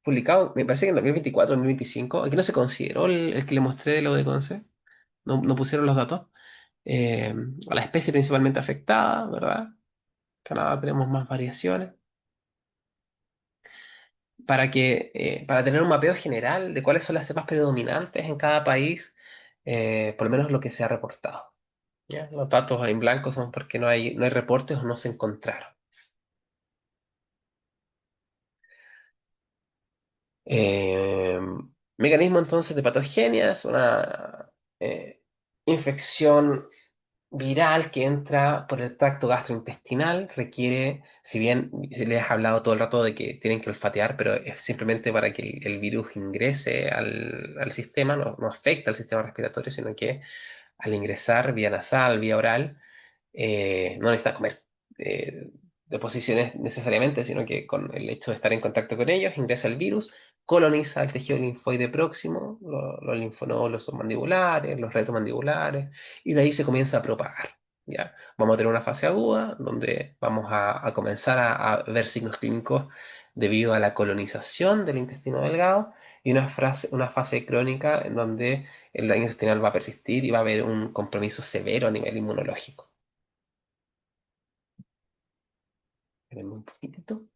publicado, me parece que en 2024, 2025, aquí no se consideró el que le mostré de lo de Conce, no pusieron los datos, eh, a la especie principalmente afectada, ¿verdad? Canadá tenemos más variaciones, para tener un mapeo general de cuáles son las cepas predominantes en cada país, por lo menos lo que se ha reportado. ¿Ya? Los datos en blanco son porque no hay reportes o no se encontraron. Eh, Mecanismo entonces de patogenia es una infección viral que entra por el tracto gastrointestinal, requiere, si bien se les ha hablado todo el rato de que tienen que olfatear, pero es simplemente para que el virus ingrese al sistema, no afecta al sistema respiratorio, sino que al ingresar vía nasal, vía oral, no necesita comer eh, deposiciones necesariamente, sino que con el hecho de estar en contacto con ellos, ingresa el virus, coloniza el tejido linfoide próximo, los linfonodos submandibulares, los retromandibulares, y de ahí se comienza a propagar. ¿Ya? Vamos a tener una fase aguda donde vamos a comenzar a ver signos clínicos debido a la colonización del intestino delgado y una fase crónica en donde el daño intestinal va a persistir y va a haber un compromiso severo a nivel inmunológico. Espérenme un poquitito.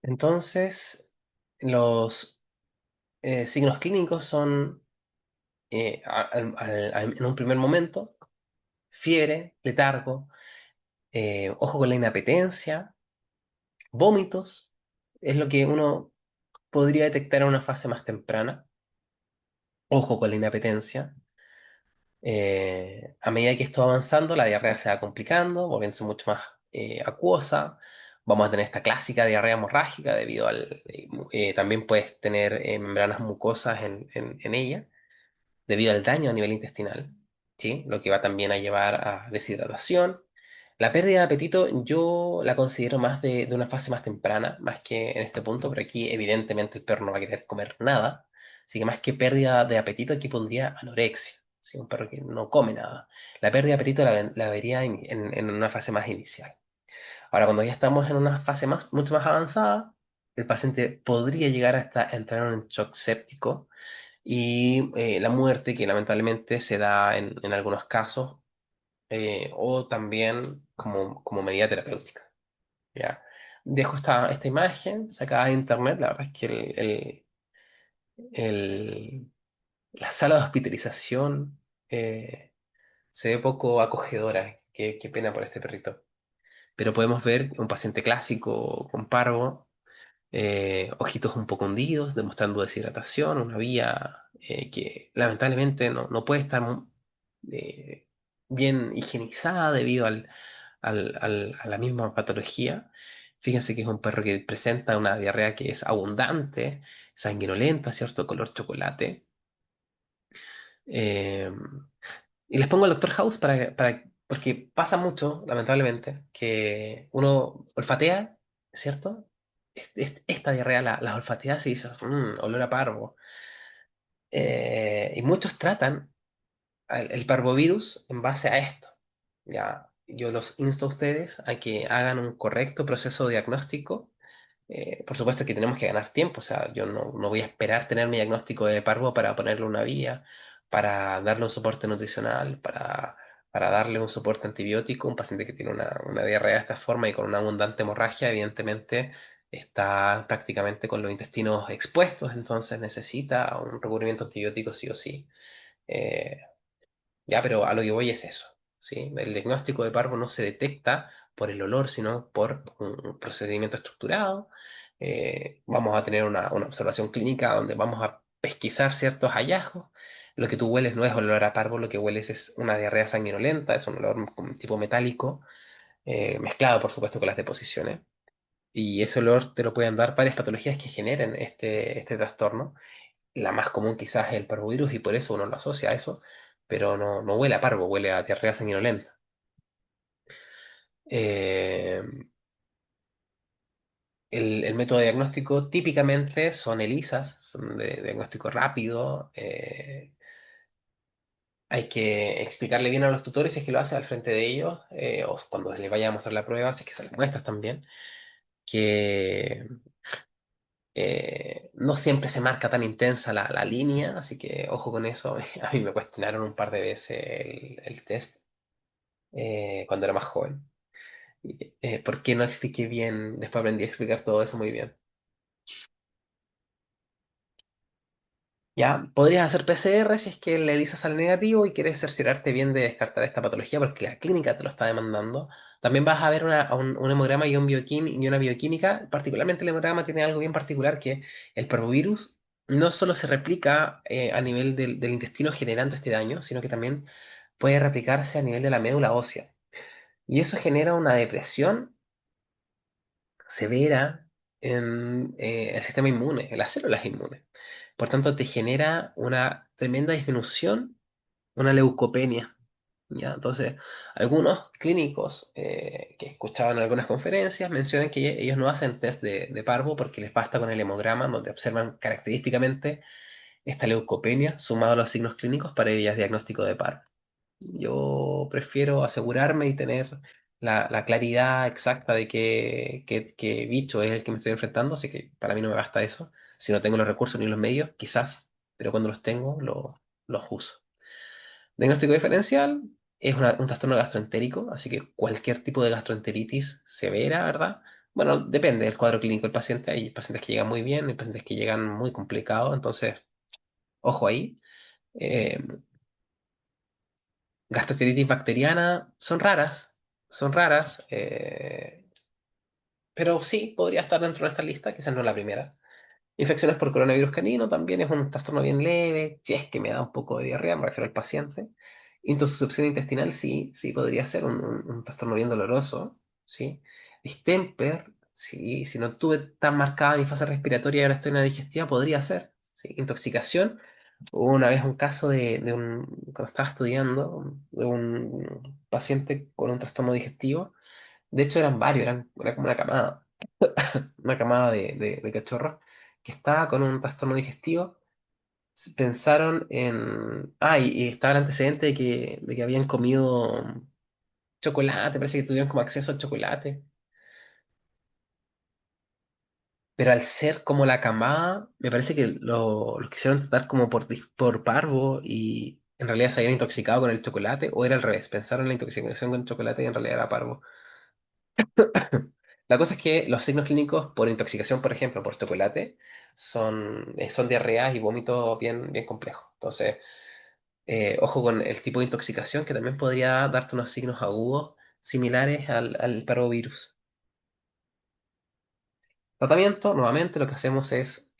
Entonces, los signos clínicos son, en un primer momento, fiebre, letargo, ojo con la inapetencia, vómitos, es lo que uno podría detectar en una fase más temprana. Ojo con la inapetencia. A medida que esto va avanzando, la diarrea se va complicando, volviéndose mucho más acuosa. Vamos a tener esta clásica diarrea hemorrágica debido también puedes tener membranas mucosas en ella, debido al daño a nivel intestinal, ¿sí? Lo que va también a llevar a deshidratación. La pérdida de apetito yo la considero más de una fase más temprana, más que en este punto, pero aquí evidentemente el perro no va a querer comer nada, así que más que pérdida de apetito aquí pondría anorexia, ¿sí? Un perro que no come nada. La pérdida de apetito la vería en una fase más inicial. Ahora, cuando ya estamos en una fase mucho más avanzada, el paciente podría llegar a entrar en un shock séptico y la muerte, que lamentablemente se da en algunos casos, o también como medida terapéutica. ¿Ya? Dejo esta imagen sacada de internet, la verdad es que el- la sala de hospitalización se ve poco acogedora, qué pena por este perrito. Pero podemos ver un paciente clásico con parvo, ojitos un poco hundidos, demostrando deshidratación, una vía que lamentablemente no puede estar eh, bien higienizada debido a la misma patología. Fíjense que es un perro que presenta una diarrea que es abundante, sanguinolenta, ¿cierto? Color chocolate. Eh, y les pongo al Doctor House porque pasa mucho, lamentablemente, que uno olfatea, ¿cierto? Esta diarrea la olfatea y dice, olor a parvo". Y muchos tratan el parvovirus en base a esto. Ya, yo los insto a ustedes a que hagan un correcto proceso diagnóstico. Por supuesto que tenemos que ganar tiempo, o sea, yo no voy a esperar tener mi diagnóstico de parvo para ponerle una vía, para darle un soporte nutricional, para darle un soporte antibiótico. Un paciente que tiene una diarrea de esta forma y con una abundante hemorragia, evidentemente está prácticamente con los intestinos expuestos, entonces necesita un recubrimiento antibiótico sí o sí. Eh, ya, pero a lo que voy es eso, ¿sí? El diagnóstico de parvo no se detecta por el olor, sino por un procedimiento estructurado. Vamos a tener una observación clínica donde vamos a pesquisar ciertos hallazgos. Lo que tú hueles no es olor a parvo, lo que hueles es una diarrea sanguinolenta, es un olor como tipo metálico, mezclado por supuesto con las deposiciones. Y ese olor te lo pueden dar varias patologías que generen este trastorno. La más común quizás es el parvovirus y por eso uno lo asocia a eso, pero no huele a parvo, huele a diarrea sanguinolenta. Eh, el método de diagnóstico típicamente son ELISAs, son de diagnóstico rápido. Hay que explicarle bien a los tutores si es que lo hace al frente de ellos, o cuando les vaya a mostrar la prueba, si es que se les muestras también, que no siempre se marca tan intensa la línea, así que ojo con eso. A mí me cuestionaron un par de veces el test cuando era más joven. ¿Por qué no expliqué bien? Después aprendí a explicar todo eso muy bien. Ya, podrías hacer PCR si es que el ELISA sale negativo y quieres cerciorarte bien de descartar esta patología porque la clínica te lo está demandando. También vas a ver un hemograma y, y una bioquímica. Particularmente el hemograma tiene algo bien particular que el parvovirus no solo se replica a nivel del intestino generando este daño, sino que también puede replicarse a nivel de la médula ósea. Y eso genera una depresión severa en el sistema inmune, en las células inmunes. Por tanto, te genera una tremenda disminución, una leucopenia. ¿Ya? Entonces, algunos clínicos que escuchaban en algunas conferencias mencionan que ellos no hacen test de parvo porque les basta con el hemograma, donde observan característicamente esta leucopenia sumado a los signos clínicos para ellas diagnóstico de parvo. Yo prefiero asegurarme y tener la claridad exacta de qué bicho es el que me estoy enfrentando, así que para mí no me basta eso. Si no tengo los recursos ni los medios, quizás, pero cuando los tengo, los uso. Diagnóstico diferencial es un trastorno gastroentérico, así que cualquier tipo de gastroenteritis severa, ¿verdad? Bueno, depende del cuadro clínico del paciente. Hay pacientes que llegan muy bien, hay pacientes que llegan muy complicados, entonces, ojo ahí. Eh, Gastroenteritis bacteriana son raras, pero sí podría estar dentro de esta lista, quizás no la primera. Infecciones por coronavirus canino también es un trastorno bien leve, si es que me da un poco de diarrea, me refiero al paciente. Intoxicación intestinal, sí, sí podría ser un trastorno bien doloroso, ¿sí? Distemper, sí, si no tuve tan marcada mi fase respiratoria y ahora estoy en la digestiva, podría ser, ¿sí? Intoxicación, hubo una vez un caso cuando estaba estudiando, de un paciente con un trastorno digestivo. De hecho eran varios, era como una camada de cachorros que estaba con un trastorno digestivo. Pensaron en... Ah, y estaba el antecedente de que habían comido chocolate, parece que tuvieron como acceso al chocolate. Pero al ser como la camada, me parece que lo quisieron tratar como por parvo y en realidad se habían intoxicado con el chocolate, o era al revés, pensaron en la intoxicación con el chocolate y en realidad era parvo. La cosa es que los signos clínicos por intoxicación, por ejemplo, por chocolate, son diarreas y vómitos bien complejos. Entonces, ojo con el tipo de intoxicación que también podría darte unos signos agudos similares al parvovirus. Tratamiento, nuevamente lo que hacemos es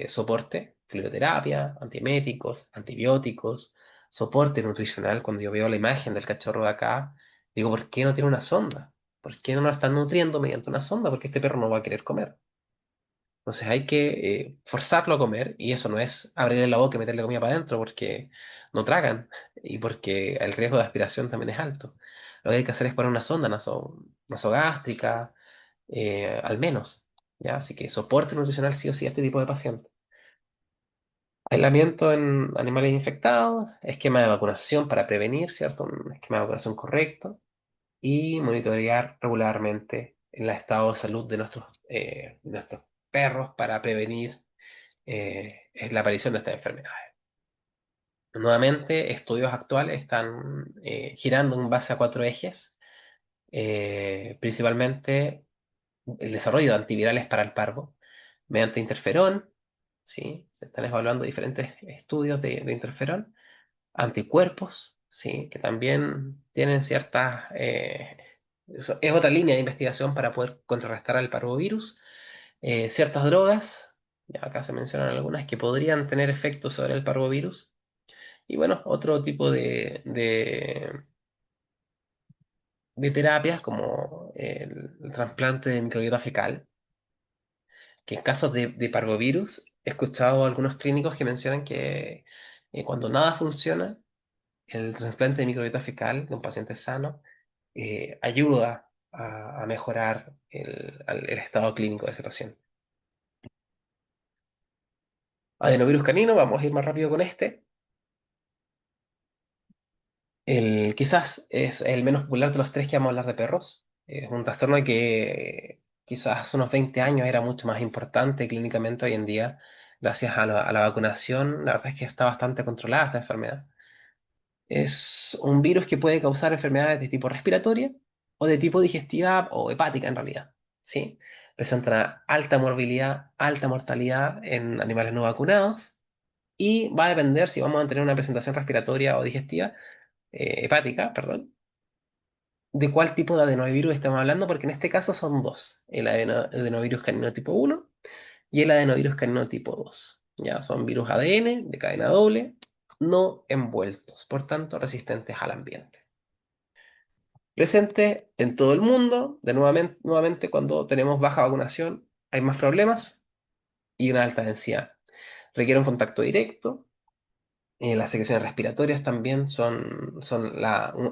soporte, fluidoterapia, antieméticos, antibióticos, soporte nutricional. Cuando yo veo la imagen del cachorro de acá, digo, ¿por qué no tiene una sonda? ¿Por qué no lo están nutriendo mediante una sonda? Porque este perro no va a querer comer. Entonces hay que forzarlo a comer y eso no es abrirle la boca y meterle comida para adentro porque no tragan y porque el riesgo de aspiración también es alto. Lo que hay que hacer es poner una sonda nasogástrica, al menos, ¿ya? Así que soporte nutricional sí o sí a este tipo de pacientes. Aislamiento en animales infectados, esquema de vacunación para prevenir, ¿cierto? Un esquema de vacunación correcto y monitorear regularmente el estado de salud de nuestros perros para prevenir es la aparición de estas enfermedades. Nuevamente, estudios actuales están girando en base a cuatro ejes, principalmente el desarrollo de antivirales para el parvo mediante interferón, ¿sí? Se están evaluando diferentes estudios de interferón, anticuerpos, ¿sí? Que también tienen ciertas... es otra línea de investigación para poder contrarrestar al parvovirus, ciertas drogas, ya acá se mencionan algunas que podrían tener efectos sobre el parvovirus, y bueno, otro tipo de terapias como el trasplante de microbiota fecal, que en casos de parvovirus he escuchado a algunos clínicos que mencionan que cuando nada funciona, el trasplante de microbiota fecal de un paciente sano ayuda a mejorar el estado clínico de ese paciente. Adenovirus canino, vamos a ir más rápido con este. Quizás es el menos popular de los tres que vamos a hablar de perros. Es un trastorno que quizás hace unos 20 años era mucho más importante clínicamente. Hoy en día, gracias a la vacunación, la verdad es que está bastante controlada esta enfermedad. Es un virus que puede causar enfermedades de tipo respiratoria o de tipo digestiva o hepática en realidad. ¿Sí? Presenta una alta morbilidad, alta mortalidad en animales no vacunados y va a depender si vamos a tener una presentación respiratoria o digestiva, hepática, perdón, de cuál tipo de adenovirus estamos hablando, porque en este caso son dos, el adenovirus canino tipo uno y el adenovirus canino tipo 2. Ya son virus ADN de cadena doble, no envueltos, por tanto resistentes al ambiente. Presente en todo el mundo, nuevamente cuando tenemos baja vacunación hay más problemas y una alta densidad. Requiere un contacto directo. Las secreciones respiratorias también son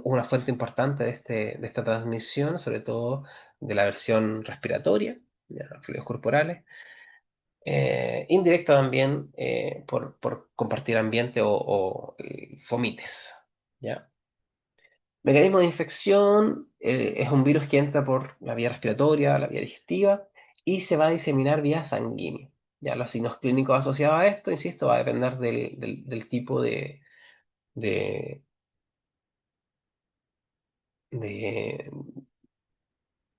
una fuente importante de esta transmisión, sobre todo de la versión respiratoria, ya, fluidos corporales. Indirecta también por compartir ambiente o fomites. ¿Ya? Mecanismo de infección es un virus que entra por la vía respiratoria, la vía digestiva, y se va a diseminar vía sanguínea. Ya los signos clínicos asociados a esto, insisto, va a depender del tipo de, de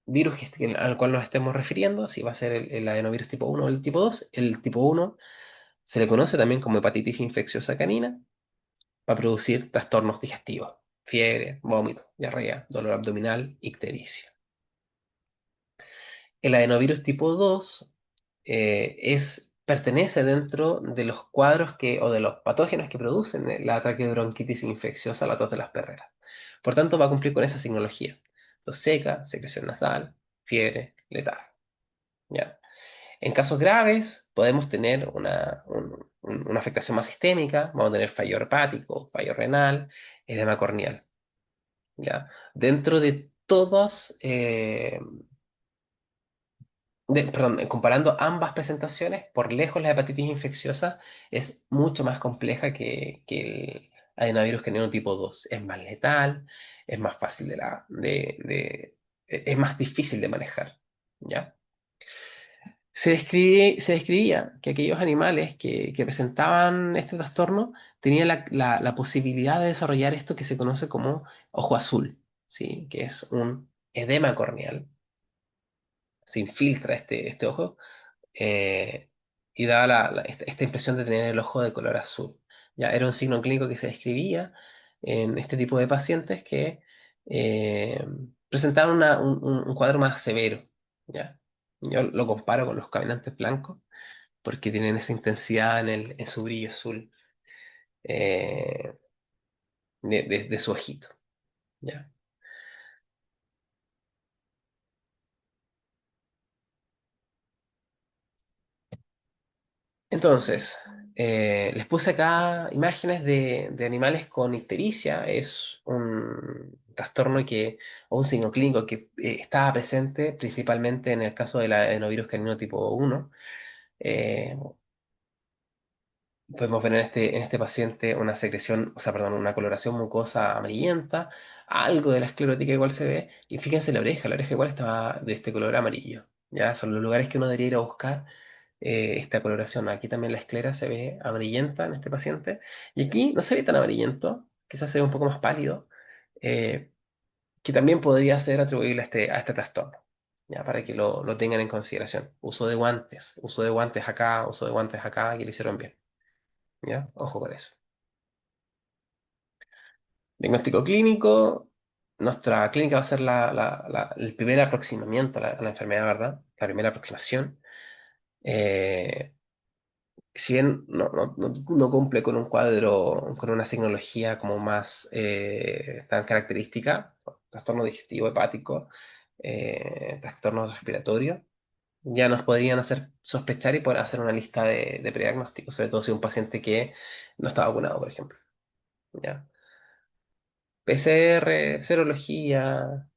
virus al cual nos estemos refiriendo, si va a ser el adenovirus tipo uno o el tipo 2. El tipo uno se le conoce también como hepatitis infecciosa canina, va a producir trastornos digestivos, fiebre, vómito, diarrea, dolor abdominal, ictericia. El adenovirus tipo 2 pertenece dentro de los cuadros o de los patógenos que producen la traqueobronquitis infecciosa, la tos de las perreras. Por tanto, va a cumplir con esa signología. Tos seca, secreción nasal, fiebre, letargo. ¿Ya? En casos graves, podemos tener una afectación más sistémica, vamos a tener fallo hepático, fallo renal, edema corneal. ¿Ya? Dentro de todas, perdón, comparando ambas presentaciones, por lejos la hepatitis infecciosa es mucho más compleja que el adenovirus canino tipo 2. Es más letal, es más fácil es más difícil de manejar. ¿Ya? Se describía que aquellos animales que presentaban este trastorno tenían la posibilidad de desarrollar esto que se conoce como ojo azul, ¿sí? Que es un edema corneal. Se infiltra este ojo eh, y daba esta impresión de tener el ojo de color azul. Ya era un signo clínico que se describía en este tipo de pacientes que presentaban un cuadro más severo. ¿Ya? Yo lo comparo con los caminantes blancos porque tienen esa intensidad en su brillo azul eh, de su ojito, ¿ya? Entonces, les puse acá imágenes de animales con ictericia. Es un trastorno o un signo clínico que estaba presente principalmente en el caso del adenovirus canino tipo 1. Eh, Podemos ver en este paciente una secreción, o sea, perdón, una coloración mucosa amarillenta, algo de la esclerótica igual se ve, y fíjense la oreja igual estaba de este color amarillo. Ya son los lugares que uno debería ir a buscar esta coloración. Aquí también la esclera se ve amarillenta en este paciente, y aquí no se ve tan amarillento, quizás se ve un poco más pálido, eh, que también podría ser atribuible a este trastorno. Ya, para que lo tengan en consideración. Uso de guantes acá, uso de guantes acá, que lo hicieron bien. ¿Ya? Ojo con eso. Diagnóstico clínico. Nuestra clínica va a ser el primer aproximamiento a la enfermedad, ¿verdad? La primera aproximación. Eh, si bien no cumple con un cuadro, con una signología como más tan característica, trastorno digestivo hepático, trastornos respiratorios, ya nos podrían hacer sospechar y poder hacer una lista de prediagnósticos, sobre todo si un paciente que no está vacunado, por ejemplo. ¿Ya? PCR, serología,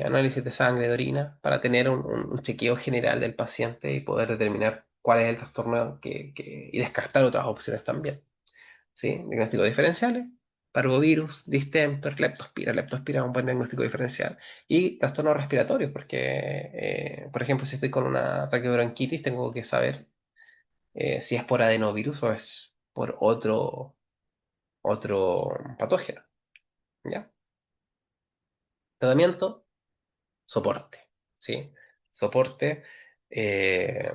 análisis de sangre, de orina, para tener un chequeo general del paciente y poder determinar cuál es el trastorno y descartar otras opciones también. ¿Sí? Diagnósticos diferenciales, parvovirus, distemper, leptospira. Leptospira es un buen diagnóstico diferencial. Y trastornos respiratorios, porque, por ejemplo, si estoy con una traqueobronquitis, tengo que saber si es por adenovirus o es por otro patógeno. ¿Ya? Tratamiento soporte, ¿sí? Soporte. eh,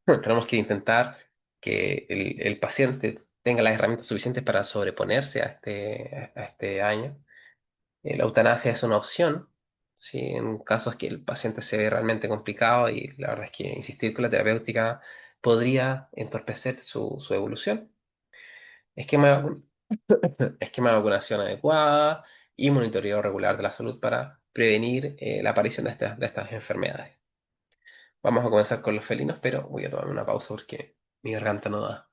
Tenemos que intentar que el paciente tenga las herramientas suficientes para sobreponerse a este daño. La eutanasia es una opción, ¿sí? En casos que el paciente se ve realmente complicado y la verdad es que insistir con la terapéutica podría entorpecer su evolución. Esquema de, esquema de vacunación adecuada y monitoreo regular de la salud para prevenir la aparición de estas enfermedades. Vamos a comenzar con los felinos, pero voy a tomar una pausa porque mi garganta no da.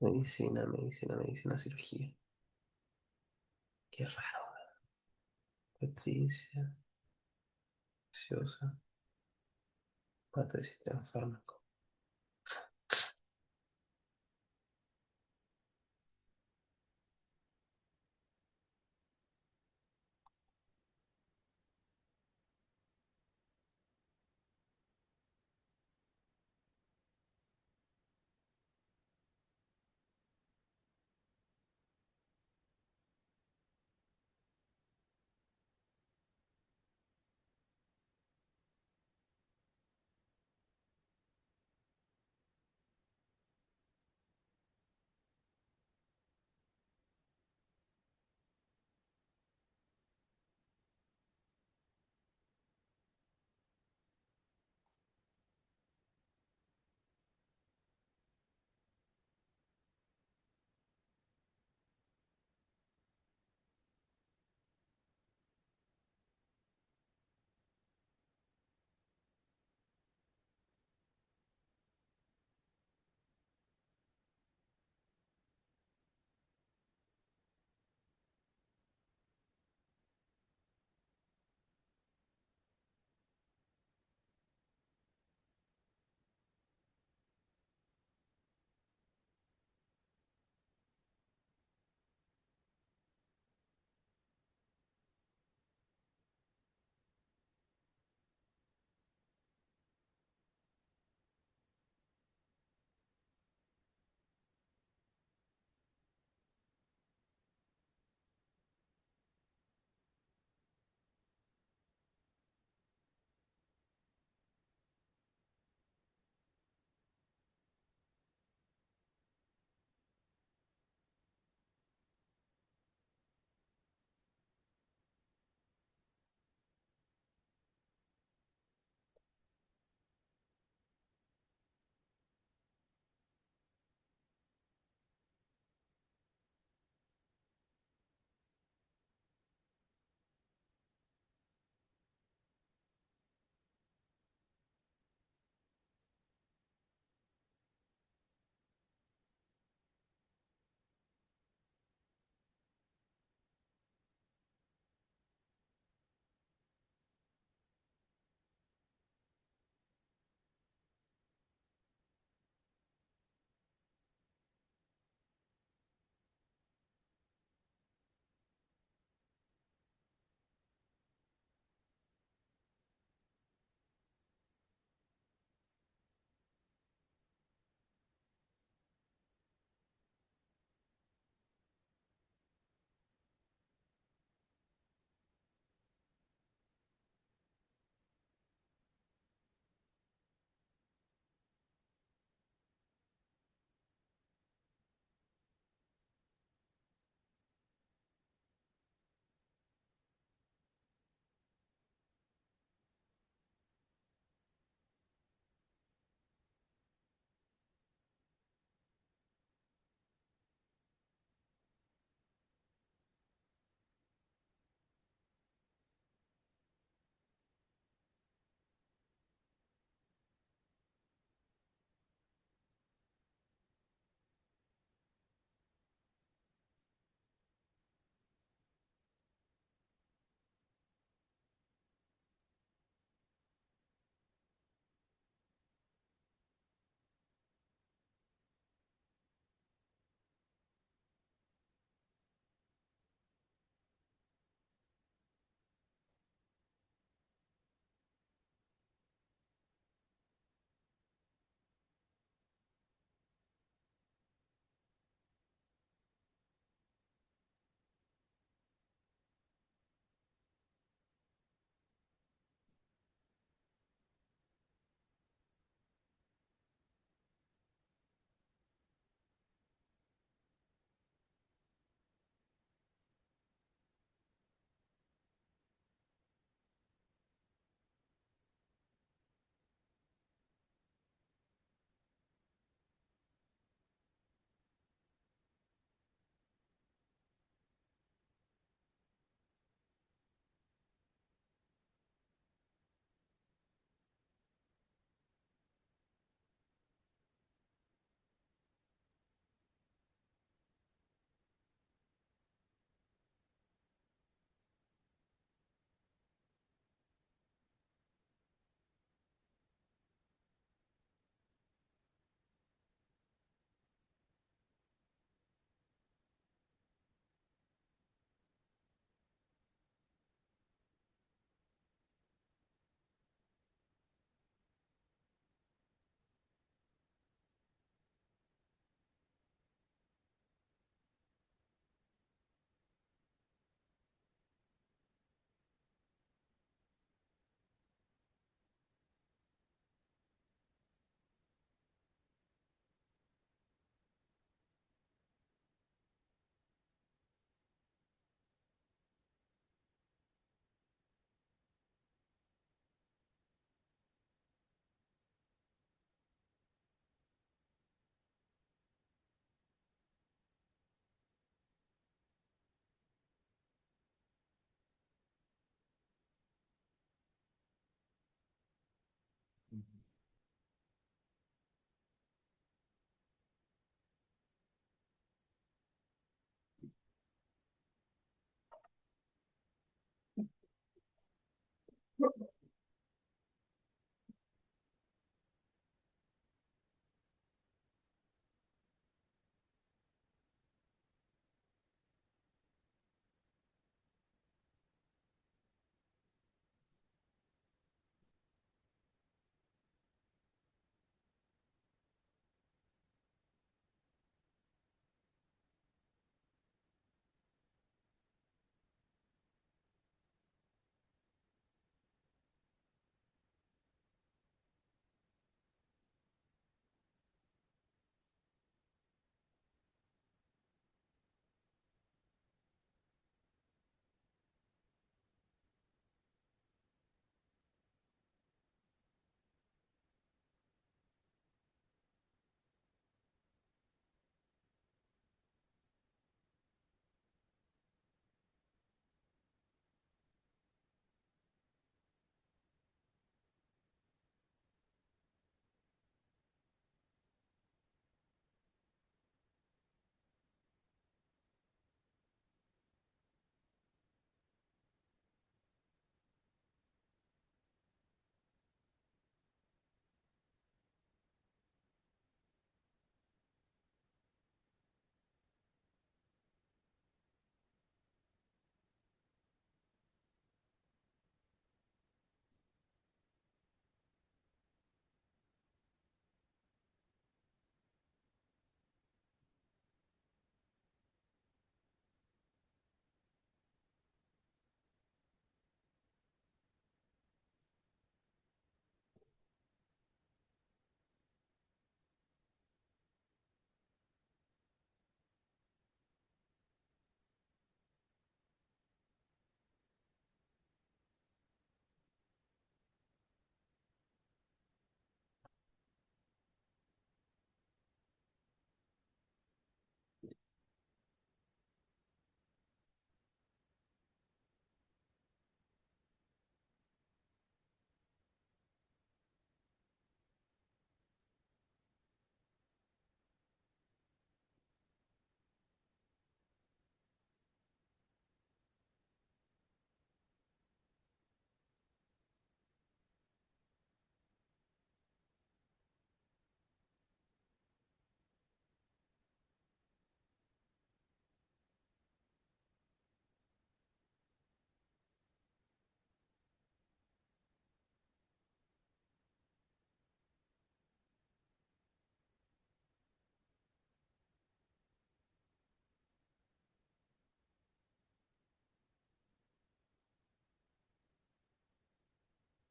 medicina, cirugía. Qué raro. Patricia, Ciosa, parte del sistema fármaco.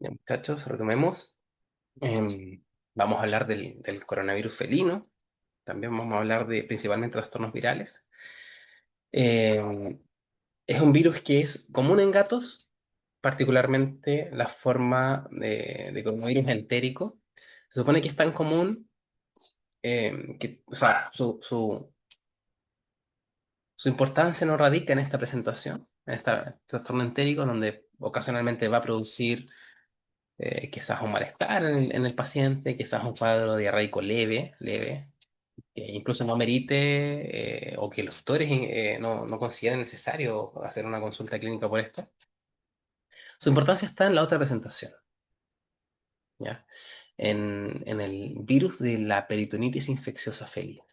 Bien, muchachos, retomemos. Vamos a hablar del coronavirus felino. También vamos a hablar de principalmente trastornos virales. Em, es un virus que es común en gatos, particularmente la forma de coronavirus entérico. Se supone que es tan común que, o sea, su importancia no radica en esta presentación, en este trastorno entérico, donde ocasionalmente va a producir quizás un malestar en el paciente, quizás un cuadro diarreico leve, que incluso no merite o que los tutores no consideren necesario hacer una consulta clínica por esto. Su importancia está en la otra presentación, ¿ya? En el virus de la peritonitis infecciosa felina.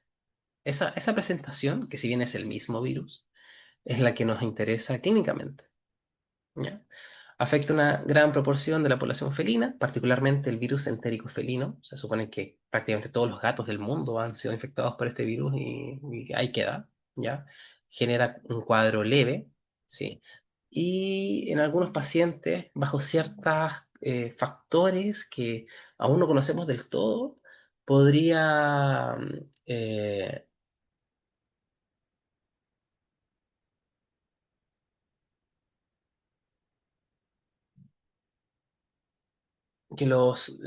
Esa presentación, que si bien es el mismo virus, es la que nos interesa clínicamente, ¿ya? Afecta una gran proporción de la población felina, particularmente el virus entérico felino. Se supone que prácticamente todos los gatos del mundo han sido infectados por este virus y ahí queda, ¿ya? Genera un cuadro leve, ¿sí? Y en algunos pacientes, bajo ciertos factores que aún no conocemos del todo, podría que los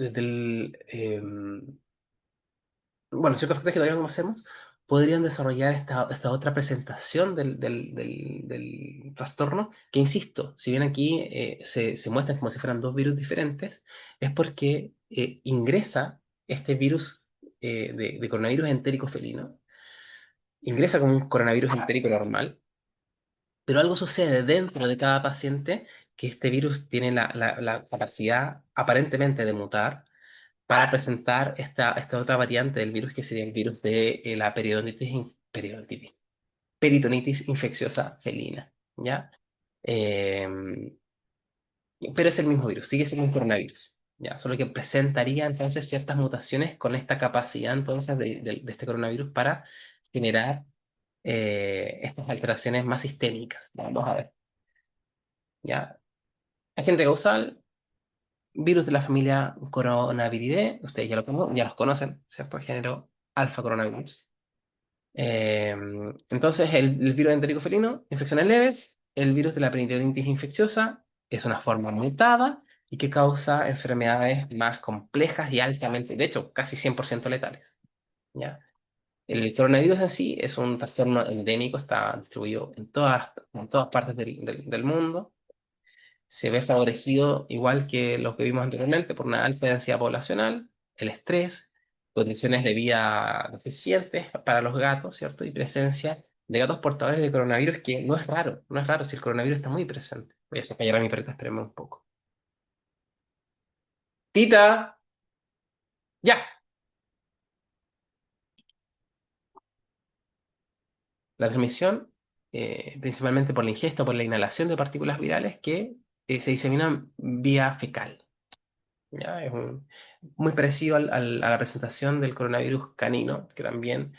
bueno, ciertos factores que todavía no conocemos, podrían desarrollar esta otra presentación del trastorno, que insisto, si bien aquí se muestran como si fueran dos virus diferentes, es porque ingresa este virus de coronavirus entérico felino, ingresa como un coronavirus entérico normal, Pero algo sucede dentro de cada paciente que este virus tiene la capacidad aparentemente de mutar para presentar esta otra variante del virus que sería el virus de la peritonitis infecciosa felina, ¿ya? Eh, pero es el mismo virus, sigue siendo un coronavirus, ¿ya? Solo que presentaría entonces ciertas mutaciones con esta capacidad entonces de este coronavirus para generar estas alteraciones más sistémicas. Vamos a ver, ¿ya? Agente causal, virus de la familia Coronaviridae, ustedes ya los conocen, ¿cierto? Género alfa coronavirus. Eh, entonces, el virus entérico felino, infecciones leves, el virus de la peritonitis infecciosa es una forma mutada y que causa enfermedades más complejas y altamente, de hecho, casi 100% letales, ¿ya? El coronavirus en sí es un trastorno endémico, está distribuido en todas partes del mundo. Se ve favorecido, igual que lo que vimos anteriormente, por una alta densidad poblacional, el estrés, condiciones de vida deficientes para los gatos, ¿cierto? Y presencia de gatos portadores de coronavirus, que no es raro, no es raro si el coronavirus está muy presente. Voy a hacer callar a mi perrita, espérenme un poco. Tita, ya. La transmisión, principalmente por la ingesta o por la inhalación de partículas virales que se diseminan vía fecal. ¿Ya? Muy parecido a la presentación del coronavirus canino, que también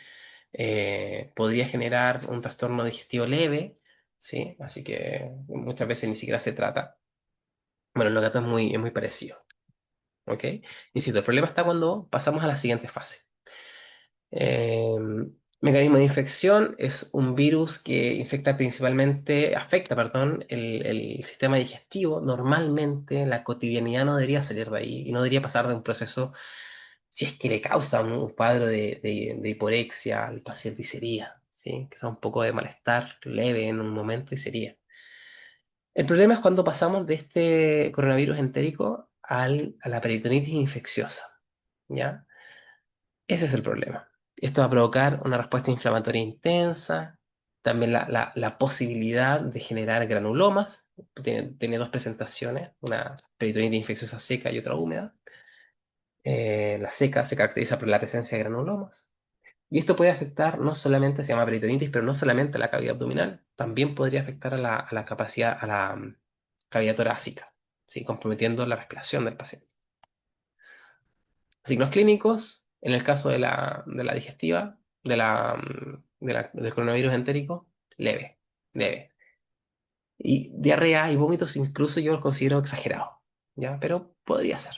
podría generar un trastorno digestivo leve, ¿sí? Así que muchas veces ni siquiera se trata. Bueno, en los gatos es muy parecido, ¿ok? Insisto, el problema está cuando pasamos a la siguiente fase. Eh, Mecanismo de infección es un virus que afecta, perdón, el sistema digestivo. Normalmente la cotidianidad no debería salir de ahí y no debería pasar de un proceso, si es que le causa un cuadro de hiporexia al paciente y sería, ¿sí? Que sea un poco de malestar leve en un momento y sería. El problema es cuando pasamos de este coronavirus entérico a la peritonitis infecciosa, ¿ya? Ese es el problema. Esto va a provocar una respuesta inflamatoria intensa, también la posibilidad de generar granulomas. Tiene dos presentaciones, una peritonitis infecciosa seca y otra húmeda. La seca se caracteriza por la presencia de granulomas. Y esto puede afectar no solamente, se llama peritonitis, pero no solamente a la cavidad abdominal, también podría afectar a la capacidad, a la cavidad torácica, ¿sí? Comprometiendo la respiración del paciente. Signos clínicos, en el caso de la digestiva, del coronavirus entérico, leve, leve. Y diarrea y vómitos incluso yo los considero exagerados, ¿ya? Pero podría ser.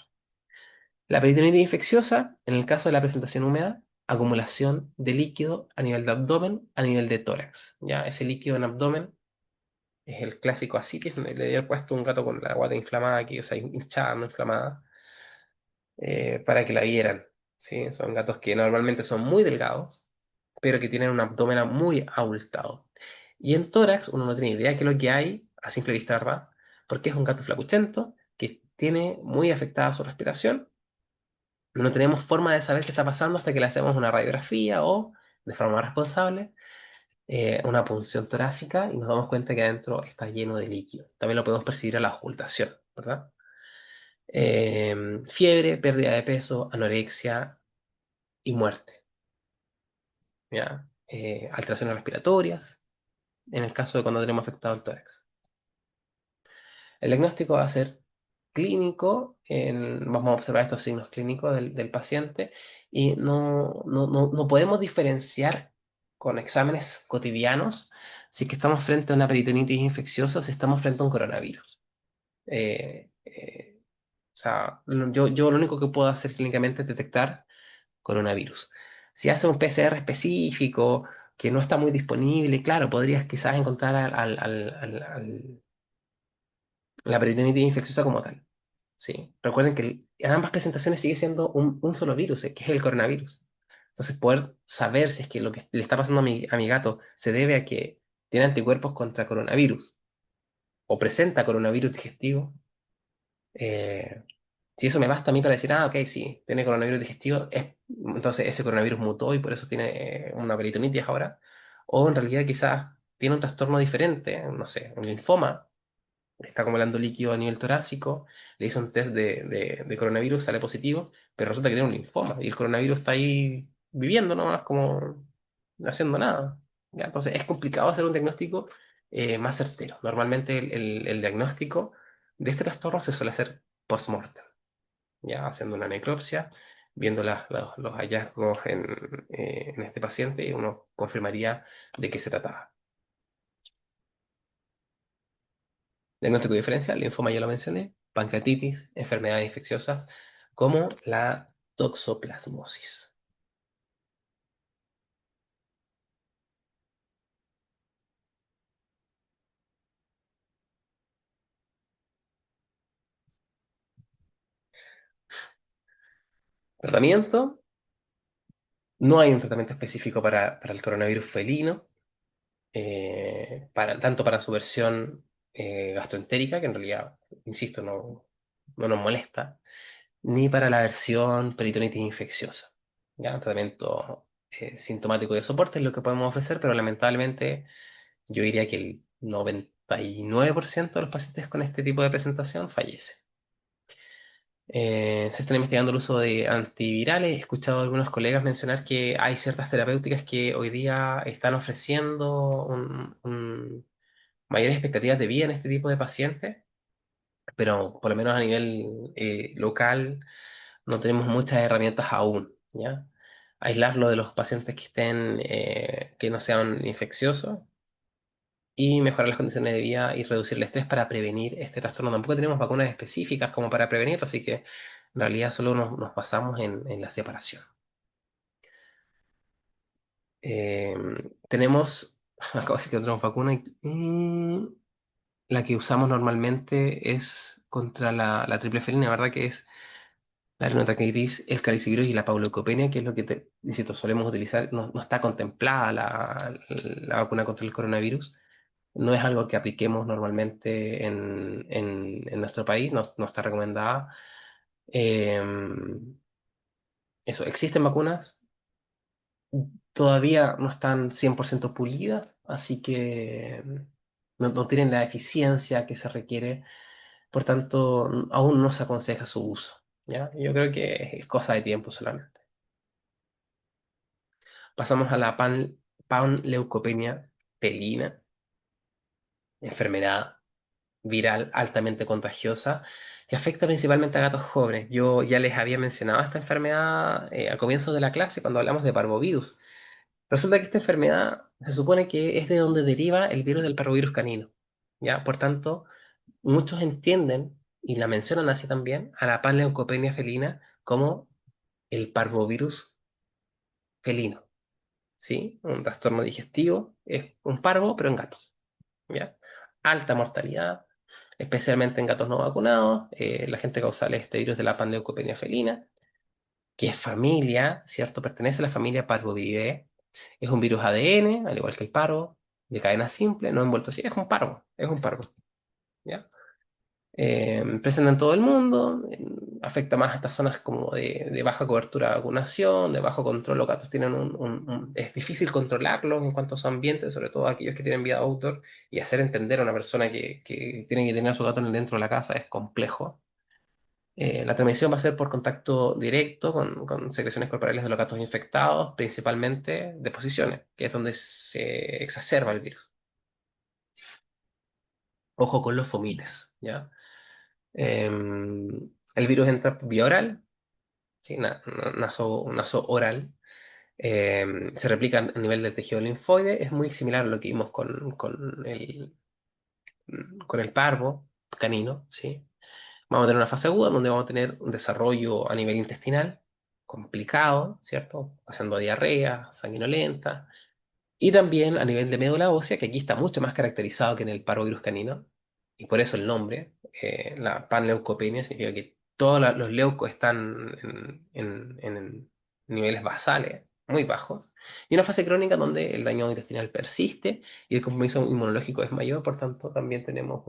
La peritonitis infecciosa, en el caso de la presentación húmeda, acumulación de líquido a nivel de abdomen, a nivel de tórax, ¿ya? Ese líquido en abdomen es el clásico asitis, donde le había puesto un gato con la guata inflamada aquí, o sea, hinchada, no inflamada para que la vieran, ¿sí? Son gatos que normalmente son muy delgados, pero que tienen un abdomen muy abultado. Y en tórax uno no tiene idea de qué es lo que hay a simple vista, ¿verdad? Porque es un gato flacuchento que tiene muy afectada su respiración. No tenemos forma de saber qué está pasando hasta que le hacemos una radiografía o, de forma más responsable, una punción torácica y nos damos cuenta que adentro está lleno de líquido. También lo podemos percibir a la ocultación, ¿verdad? Fiebre, pérdida de peso, anorexia y muerte, ¿ya? Alteraciones respiratorias, en el caso de cuando tenemos afectado el tórax. El diagnóstico va a ser clínico, vamos a observar estos signos clínicos del paciente y no podemos diferenciar con exámenes cotidianos si es que estamos frente a una peritonitis infecciosa o si estamos frente a un coronavirus. O sea, yo lo único que puedo hacer clínicamente es detectar coronavirus. Si hace un PCR específico que no está muy disponible, claro, podrías quizás encontrar la peritonitis infecciosa como tal. Sí. Recuerden que en ambas presentaciones sigue siendo un solo virus, que es el coronavirus. Entonces, poder saber si es que lo que le está pasando a mi gato se debe a que tiene anticuerpos contra coronavirus o presenta coronavirus digestivo, eh, si eso me basta a mí para decir, ok, sí, tiene coronavirus digestivo, entonces ese coronavirus mutó y por eso tiene una peritonitis ahora. O en realidad quizás tiene un trastorno diferente, no sé, un linfoma, está acumulando líquido a nivel torácico, le hizo un test de coronavirus, sale positivo, pero resulta que tiene un linfoma y el coronavirus está ahí viviendo nomás como haciendo nada. ¿Ya? Entonces es complicado hacer un diagnóstico más certero. Normalmente el diagnóstico de este trastorno se suele hacer post-mortem, ya haciendo una necropsia, viendo los hallazgos en este paciente y uno confirmaría de qué se trataba. Diagnóstico diferencial, linfoma ya lo mencioné, pancreatitis, enfermedades infecciosas como la toxoplasmosis. Tratamiento, no hay un tratamiento específico para el coronavirus felino, tanto para su versión gastroentérica, que en realidad, insisto, no nos molesta, ni para la versión peritonitis infecciosa. ¿Ya? Un tratamiento sintomático de soporte es lo que podemos ofrecer, pero lamentablemente yo diría que el 99% de los pacientes con este tipo de presentación fallece. Se están investigando el uso de antivirales. He escuchado a algunos colegas mencionar que hay ciertas terapéuticas que hoy día están ofreciendo mayores expectativas de vida en este tipo de pacientes, pero por lo menos a nivel local no tenemos muchas herramientas aún, ¿ya? Aislarlo de los pacientes que estén, que no sean infecciosos y mejorar las condiciones de vida y reducir el estrés para prevenir este trastorno. Tampoco tenemos vacunas específicas como para prevenirlo, así que en realidad solo nos basamos en la separación. Eh, tenemos, acabo de decir que no tenemos vacuna, la que usamos normalmente es contra la triple felina, ¿verdad? Que es la rinotraqueitis, el calicivirus y la paulocopenia, que es lo que, insisto, solemos utilizar. No está contemplada la vacuna contra el coronavirus. No es algo que apliquemos normalmente en nuestro país, no está recomendada. Eh, existen vacunas, todavía no están 100% pulidas, así que no tienen la eficiencia que se requiere, por tanto, aún no se aconseja su uso, ¿ya? Yo creo que es cosa de tiempo solamente. Pasamos a la panleucopenia felina, enfermedad viral altamente contagiosa que afecta principalmente a gatos jóvenes. Yo ya les había mencionado esta enfermedad a comienzos de la clase cuando hablamos de parvovirus. Resulta que esta enfermedad se supone que es de donde deriva el virus del parvovirus canino. ¿Ya? Por tanto, muchos entienden y la mencionan así también a la panleucopenia felina como el parvovirus felino. ¿Sí? Un trastorno digestivo, es un parvo, pero en gatos. ¿Ya? Alta mortalidad, especialmente en gatos no vacunados. La agente causal es este virus de la panleucopenia felina, que es familia, ¿cierto? Pertenece a la familia Parvoviridae. Es un virus ADN, al igual que el parvo, de cadena simple, no envuelto así. Es un parvo, ¿ya? Presente en todo el mundo, afecta más a estas zonas como de baja cobertura de vacunación, de bajo control. Los gatos tienen es difícil controlarlos en cuanto a su ambiente, sobre todo aquellos que tienen vida outdoor, y hacer entender a una persona que tiene que tener a su gato dentro de la casa es complejo. La transmisión va a ser por contacto directo con secreciones corporales de los gatos infectados, principalmente deposiciones, que es donde se exacerba el virus. Ojo con los fomites, ¿ya? El virus entra vía oral, ¿sí? Naso oral. Se replica a nivel del tejido linfoide. Es muy similar a lo que vimos con el parvo canino, ¿sí? Vamos a tener una fase aguda donde vamos a tener un desarrollo a nivel intestinal complicado, ¿cierto? Haciendo diarrea, sanguinolenta. Y también a nivel de médula ósea, que aquí está mucho más caracterizado que en el parvovirus canino, y por eso el nombre, la panleucopenia, significa que todos los leucos están en niveles basales, muy bajos, y una fase crónica donde el daño intestinal persiste y el compromiso inmunológico es mayor, por tanto también tenemos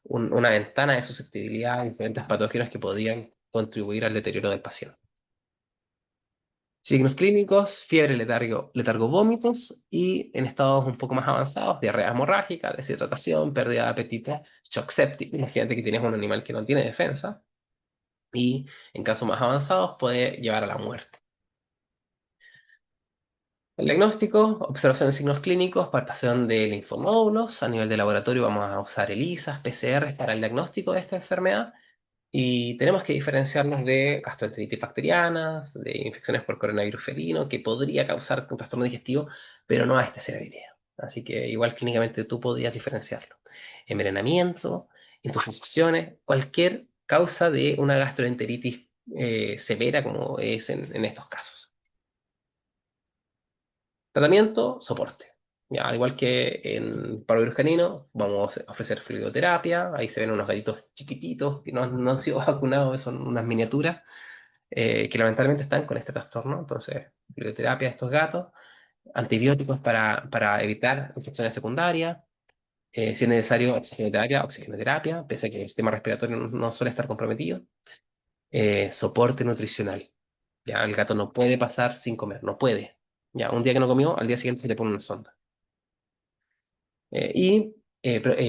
una ventana de susceptibilidad a diferentes patógenos que podrían contribuir al deterioro del paciente. Signos clínicos, fiebre, letargo, vómitos y en estados un poco más avanzados, diarrea hemorrágica, deshidratación, pérdida de apetito, shock séptico. Imagínate que tienes un animal que no tiene defensa y en casos más avanzados puede llevar a la muerte. El diagnóstico, observación de signos clínicos, palpación de linfonódulos. A nivel de laboratorio vamos a usar ELISAs, PCRs para el diagnóstico de esta enfermedad. Y tenemos que diferenciarnos de gastroenteritis bacterianas, de infecciones por coronavirus felino, que podría causar un trastorno digestivo, pero no a esta severidad. Así que igual clínicamente tú podrías diferenciarlo. Envenenamiento, intoxicaciones, cualquier causa de una gastroenteritis severa como es en estos casos. Tratamiento, soporte. Ya, al igual que en parvovirus canino, vamos a ofrecer fluidoterapia. Ahí se ven unos gatitos chiquititos que no han sido vacunados, son unas miniaturas que lamentablemente están con este trastorno. Entonces, fluidoterapia a estos gatos, antibióticos para evitar infecciones secundarias, si es necesario, oxigenoterapia, pese a que el sistema respiratorio no suele estar comprometido. Soporte nutricional. Ya, el gato no puede pasar sin comer, no puede. Ya, un día que no comió, al día siguiente se le pone una sonda.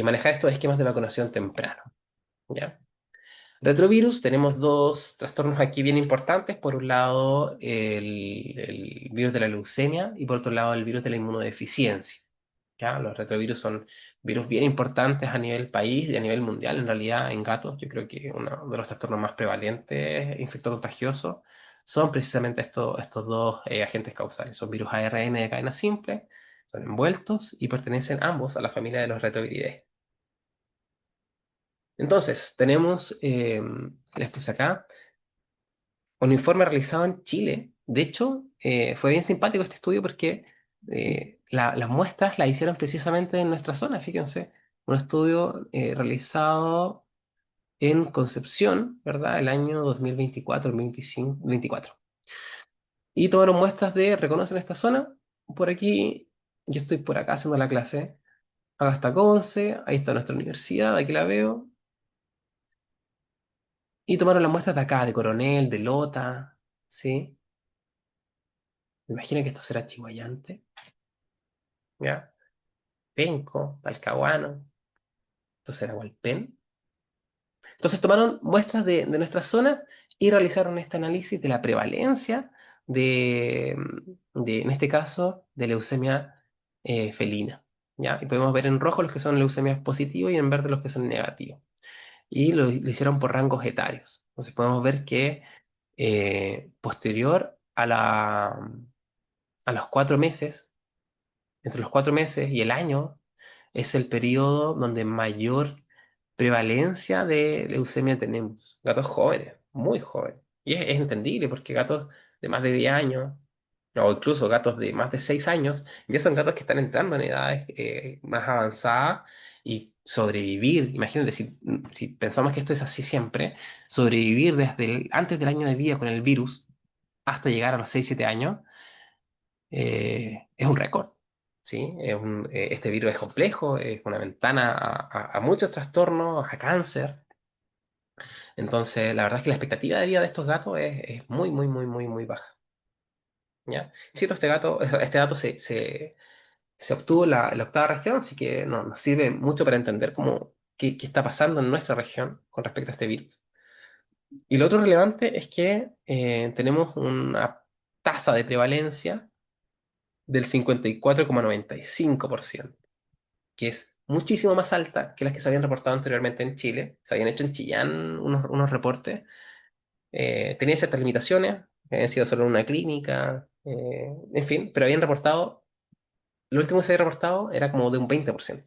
Manejar estos esquemas de vacunación temprano. ¿Ya? Retrovirus, tenemos dos trastornos aquí bien importantes. Por un lado, el virus de la leucemia y por otro lado, el virus de la inmunodeficiencia. ¿Ya? Los retrovirus son virus bien importantes a nivel país y a nivel mundial. En realidad, en gatos, yo creo que uno de los trastornos más prevalentes infectocontagiosos son precisamente estos dos agentes causales. Son virus ARN de cadena simple, son envueltos y pertenecen ambos a la familia de los retroviridae. Entonces, tenemos, les puse acá, un informe realizado en Chile. De hecho, fue bien simpático este estudio porque las muestras las hicieron precisamente en nuestra zona, fíjense. Un estudio realizado en Concepción, ¿verdad? El año 2024, 2025, 24. Y tomaron muestras de, ¿reconocen esta zona? Por aquí, yo estoy por acá haciendo la clase. Acá está Conce, ahí está nuestra universidad, aquí la veo. Y tomaron las muestras de acá, de Coronel, de Lota, ¿sí? Me imagino que esto será Chihuayante, ¿ya? Penco, Talcahuano, esto será Hualpén. Entonces tomaron muestras de nuestra zona y realizaron este análisis de la prevalencia en este caso, de leucemia felina, ¿ya? Y podemos ver en rojo los que son leucemias positivos y en verde los que son negativos. Y lo hicieron por rangos etarios. Entonces podemos ver que posterior a los 4 meses, entre los 4 meses y el año, es el periodo donde mayor prevalencia de leucemia tenemos. Gatos jóvenes, muy jóvenes. Y es entendible porque gatos de más de 10 años, o incluso gatos de más de 6 años, ya son gatos que están entrando en edades más avanzadas y sobrevivir. Imagínate, si pensamos que esto es así siempre, sobrevivir desde antes del año de vida con el virus hasta llegar a los 6 7 años es un récord. ¿Sí? Este virus es complejo, es una ventana a muchos trastornos, a cáncer. Entonces, la verdad es que la expectativa de vida de estos gatos es muy, muy, muy, muy, muy baja. ¿Ya? Cito este dato se obtuvo en la octava región, así que nos sirve mucho para entender qué está pasando en nuestra región con respecto a este virus. Y lo otro relevante es que tenemos una tasa de prevalencia del 54,95%, que es muchísimo más alta que las que se habían reportado anteriormente en Chile. Se habían hecho en Chillán unos reportes. Tenía ciertas limitaciones, habían sido solo en una clínica, en fin, pero habían reportado, lo último que se había reportado era como de un 20%.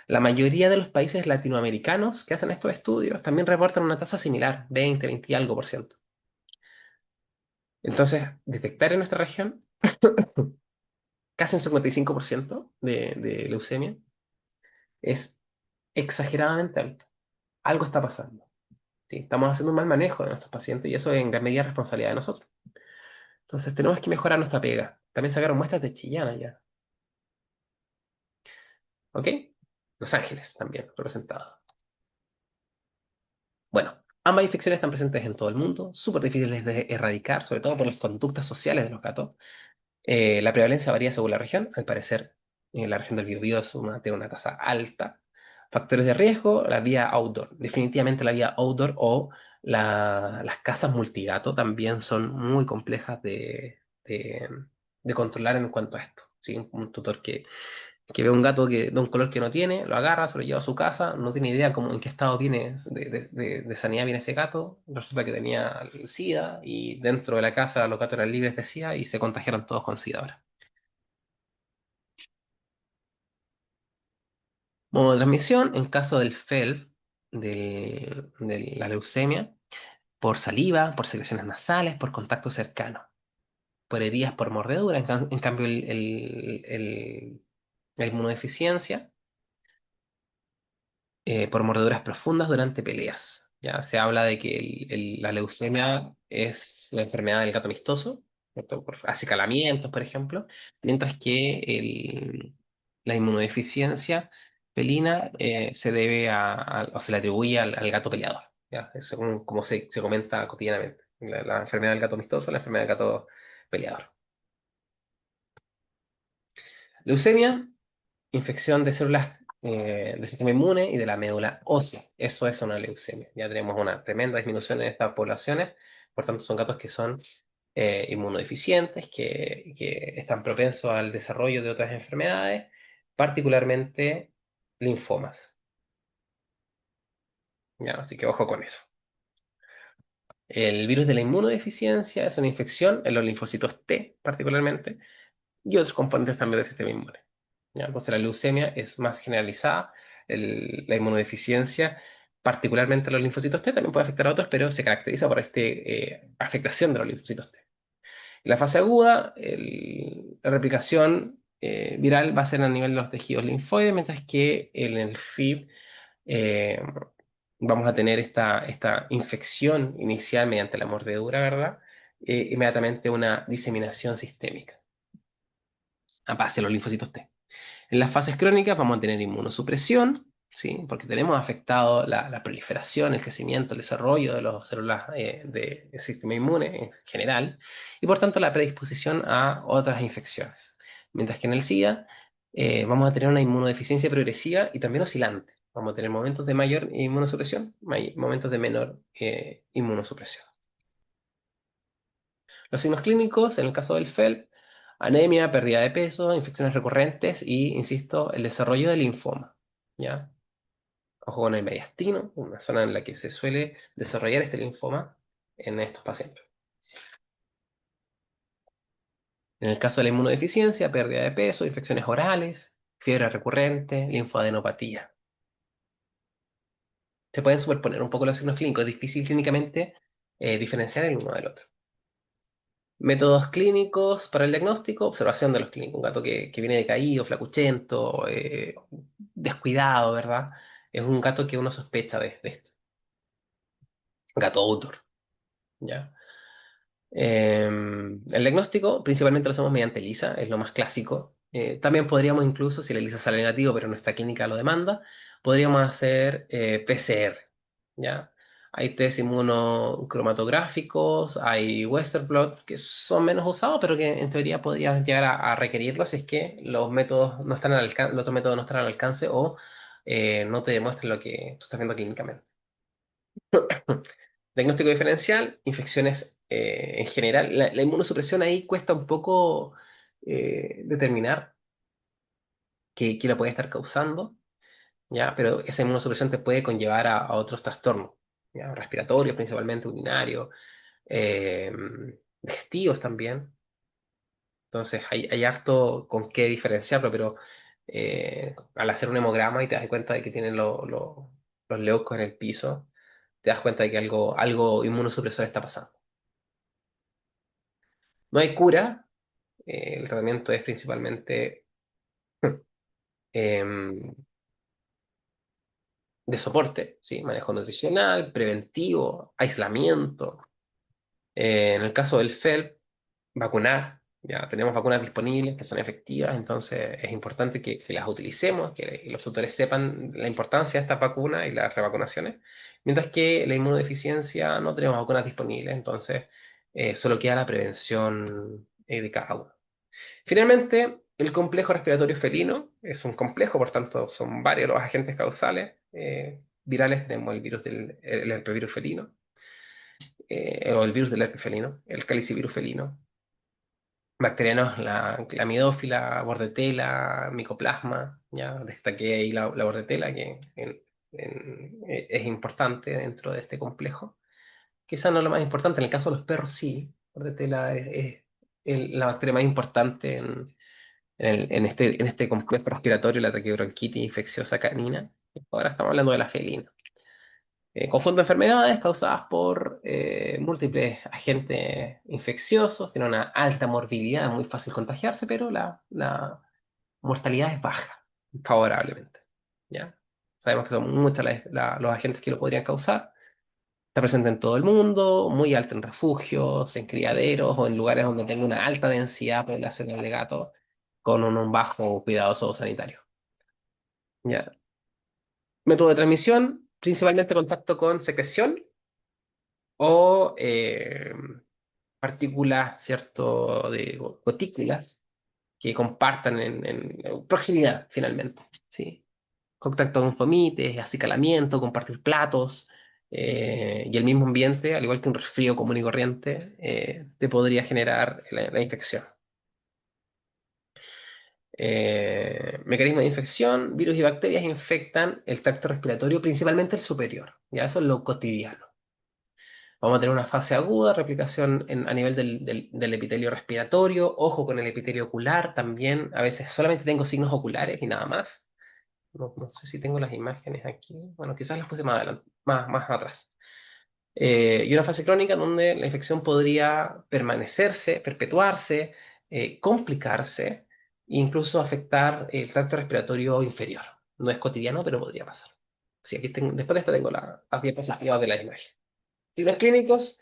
La mayoría de los países latinoamericanos que hacen estos estudios también reportan una tasa similar, 20, 20 y algo por ciento. Entonces, detectar en nuestra región casi un 55% de leucemia es exageradamente alto. Algo está pasando. ¿Sí? Estamos haciendo un mal manejo de nuestros pacientes y eso es en gran medida responsabilidad de nosotros. Entonces tenemos que mejorar nuestra pega. También sacaron muestras de Chillán allá. ¿Ok? Los Ángeles también representados. Bueno, Ambas infecciones están presentes en todo el mundo, súper difíciles de erradicar, sobre todo por las conductas sociales de los gatos. La prevalencia varía según la región. Al parecer, la región del Biobío tiene una tasa alta. Factores de riesgo, la vía outdoor. Definitivamente la vía outdoor o las casas multigato también son muy complejas de controlar en cuanto a esto. ¿Sí? Un tutor que ve un gato de un color que no tiene, lo agarra, se lo lleva a su casa, no tiene idea cómo, en qué estado viene de sanidad viene ese gato, resulta que tenía el SIDA y dentro de la casa los gatos eran libres de SIDA y se contagiaron todos con SIDA ahora. Modo de transmisión, en caso del FELV, de la leucemia, por saliva, por secreciones nasales, por contacto cercano, por heridas por mordedura, en cambio la inmunodeficiencia por mordeduras profundas durante peleas. Ya se habla de que la leucemia es la enfermedad del gato amistoso, ¿cierto? Por acicalamientos, por ejemplo, mientras que la inmunodeficiencia felina se debe o se le atribuye al gato peleador, ¿ya? Según como se comenta cotidianamente. La enfermedad del gato amistoso, la enfermedad del gato peleador. Leucemia, infección de células del sistema inmune y de la médula ósea. Eso es una leucemia. Ya tenemos una tremenda disminución en estas poblaciones. Por tanto, son gatos que son inmunodeficientes, que están propensos al desarrollo de otras enfermedades, particularmente linfomas. ¿Ya? Así que ojo con eso. El virus de la inmunodeficiencia es una infección en los linfocitos T, particularmente, y otros componentes también del sistema inmune. ¿Ya? Entonces la leucemia es más generalizada, la inmunodeficiencia, particularmente los linfocitos T, también puede afectar a otros, pero se caracteriza por esta afectación de los linfocitos T. En la fase aguda, la replicación viral va a ser a nivel de los tejidos linfoides, mientras que en el FIB eh, vamos a tener esta infección inicial mediante la mordedura, ¿verdad? Inmediatamente una diseminación sistémica a base de los linfocitos T. En las fases crónicas vamos a tener inmunosupresión, ¿sí? Porque tenemos afectado la proliferación, el crecimiento, el desarrollo de las células del sistema inmune en general, y por tanto la predisposición a otras infecciones. Mientras que en el SIDA vamos a tener una inmunodeficiencia progresiva y también oscilante. Vamos a tener momentos de mayor inmunosupresión, momentos de menor inmunosupresión. Los signos clínicos, en el caso del FELP, anemia, pérdida de peso, infecciones recurrentes y, insisto, el desarrollo del linfoma. ¿Ya? Ojo con el mediastino, una zona en la que se suele desarrollar este linfoma en estos pacientes. En el caso de la inmunodeficiencia, pérdida de peso, infecciones orales, fiebre recurrente, linfoadenopatía. Se pueden superponer un poco los signos clínicos, es difícil clínicamente diferenciar el uno del otro. Métodos clínicos para el diagnóstico, observación de los clínicos. Un gato que viene decaído, flacuchento, descuidado, ¿verdad? Es un gato que uno sospecha de esto. Gato outdoor, ¿ya? El diagnóstico principalmente lo hacemos mediante ELISA, es lo más clásico. También podríamos incluso, si la ELISA sale negativo, pero nuestra clínica lo demanda, podríamos hacer PCR, ¿ya? Hay test inmunocromatográficos, hay Western blot que son menos usados, pero que en teoría podrías llegar a requerirlo si es que los métodos no están al alcance, los otros métodos no están al alcance o no te demuestran lo que tú estás viendo clínicamente. Diagnóstico diferencial, infecciones en general. La inmunosupresión ahí cuesta un poco determinar qué la puede estar causando, ¿ya? Pero esa inmunosupresión te puede conllevar a otros trastornos, ¿ya? Respiratorios, principalmente urinarios, eh, digestivos también. Entonces hay harto con qué diferenciarlo, pero al hacer un hemograma y te das cuenta de que tienen los leucos en el piso, te das cuenta de que algo inmunosupresor está pasando. No hay cura, el tratamiento es principalmente em, de soporte, ¿sí? Manejo nutricional, preventivo, aislamiento. En el caso del FELP, vacunar. Ya tenemos vacunas disponibles que son efectivas, entonces es importante que las utilicemos, que los tutores sepan la importancia de estas vacunas y las revacunaciones, mientras que la inmunodeficiencia no tenemos vacunas disponibles, entonces solo queda la prevención de cada uno. Finalmente, el complejo respiratorio felino es un complejo, por tanto, son varios los agentes causales. Virales tenemos el virus el herpesvirus felino, o el virus del herpes felino, el calicivirus felino. Bacterianos, la clamidófila, bordetela, micoplasma, ya destaqué ahí la bordetela, que es importante dentro de este complejo. Quizás no lo más importante, en el caso de los perros sí, bordetela es la bacteria más importante en este complejo respiratorio, la traqueobronquitis infecciosa canina. Ahora estamos hablando de la felina. Conjunto de enfermedades causadas por múltiples agentes infecciosos, tiene una alta morbilidad, es muy fácil contagiarse, pero la mortalidad es baja, favorablemente. ¿Ya? Sabemos que son muchos los agentes que lo podrían causar. Está presente en todo el mundo, muy alto en refugios, en criaderos o en lugares donde tenga una alta densidad poblacional de gatos con un bajo cuidado sanitario. ¿Ya? Método de transmisión, principalmente contacto con secreción o partículas, ¿cierto?, de gotículas que compartan en proximidad, finalmente, ¿sí? Contacto con fomites, acicalamiento, compartir platos, y el mismo ambiente, al igual que un resfrío común y corriente, te podría generar la infección. Mecanismo de infección, virus y bacterias infectan el tracto respiratorio, principalmente el superior, ya eso es lo cotidiano. Vamos a tener una fase aguda, replicación a nivel del epitelio respiratorio, ojo con el epitelio ocular también, a veces solamente tengo signos oculares y nada más. No sé si tengo las imágenes aquí, bueno, quizás las puse más adelante, más atrás. Y una fase crónica donde la infección podría permanecerse, perpetuarse, complicarse, e incluso afectar el tracto respiratorio inferior. No es cotidiano, pero podría pasar. Sí, aquí después de esta tengo las diapositivas de la imagen. Signos clínicos,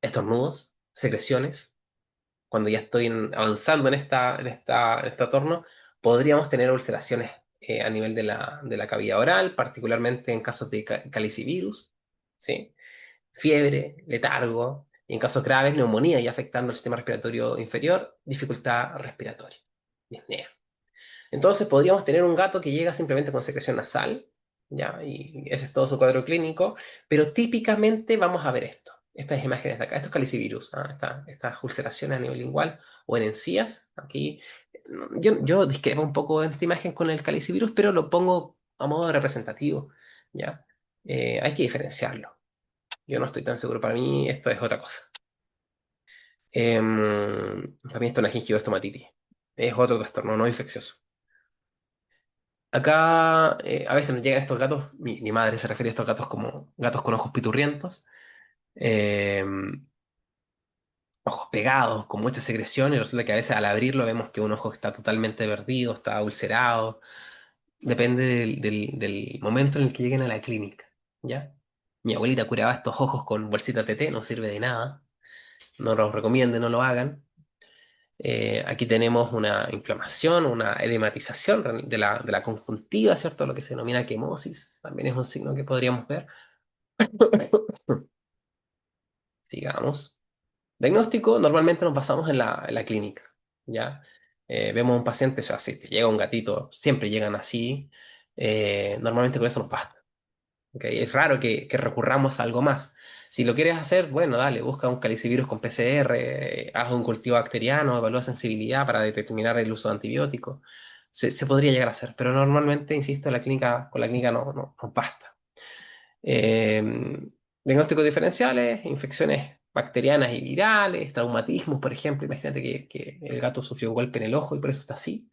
estornudos, secreciones. Cuando ya estoy avanzando en este torno, podríamos tener ulceraciones a nivel de la cavidad oral, particularmente en casos de calicivirus, ¿sí? Fiebre, letargo, y en casos graves, neumonía, ya afectando el sistema respiratorio inferior, dificultad respiratoria, disnea. Entonces podríamos tener un gato que llega simplemente con secreción nasal, ¿ya? Y ese es todo su cuadro clínico, pero típicamente vamos a ver esto. Estas imágenes de acá, esto es calicivirus, ¿ah? Estas ulceraciones a nivel lingual o en encías. Aquí yo discrepo un poco en esta imagen con el calicivirus, pero lo pongo a modo representativo, ¿ya? Hay que diferenciarlo. Yo no estoy tan seguro, para mí esto es otra cosa. Para mí esto es una gingivitis. Es otro trastorno no infeccioso. Acá a veces nos llegan estos gatos, mi madre se refiere a estos gatos como gatos con ojos piturrientos, eh, ojos pegados, con mucha secreción, y resulta que a veces al abrirlo vemos que un ojo está totalmente perdido, está ulcerado, depende del momento en el que lleguen a la clínica, ¿ya? Mi abuelita curaba estos ojos con bolsitas de té, no sirve de nada, no los recomienden, no lo hagan. Aquí tenemos una inflamación, una edematización de la conjuntiva, ¿cierto? Lo que se denomina quemosis. También es un signo que podríamos ver. Sigamos. Diagnóstico, normalmente nos basamos en la clínica, ¿ya? Vemos a un paciente, o sea, si te llega un gatito, siempre llegan así, normalmente con eso nos basta. ¿Ok? Es raro que recurramos a algo más. Si lo quieres hacer, bueno, dale, busca un calicivirus con PCR, haz un cultivo bacteriano, evalúa sensibilidad para determinar el uso de antibióticos. Se podría llegar a hacer, pero normalmente, insisto, con la clínica no basta. Eh, Diagnósticos diferenciales, infecciones bacterianas y virales, traumatismos, por ejemplo, imagínate que el gato sufrió un golpe en el ojo y por eso está así.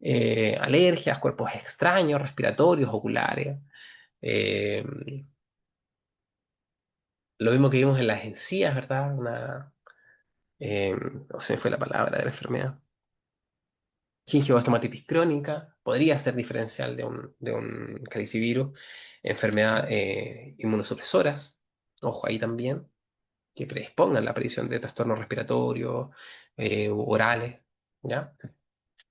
Alergias, cuerpos extraños, respiratorios, oculares. Eh, lo mismo que vimos en las encías, ¿verdad? No se me fue la palabra de la enfermedad. Gingiva crónica, podría ser diferencial de un calicivirus. Enfermedad inmunosupresoras, ojo ahí también. que predispongan la aparición de trastornos respiratorios, orales, ¿ya?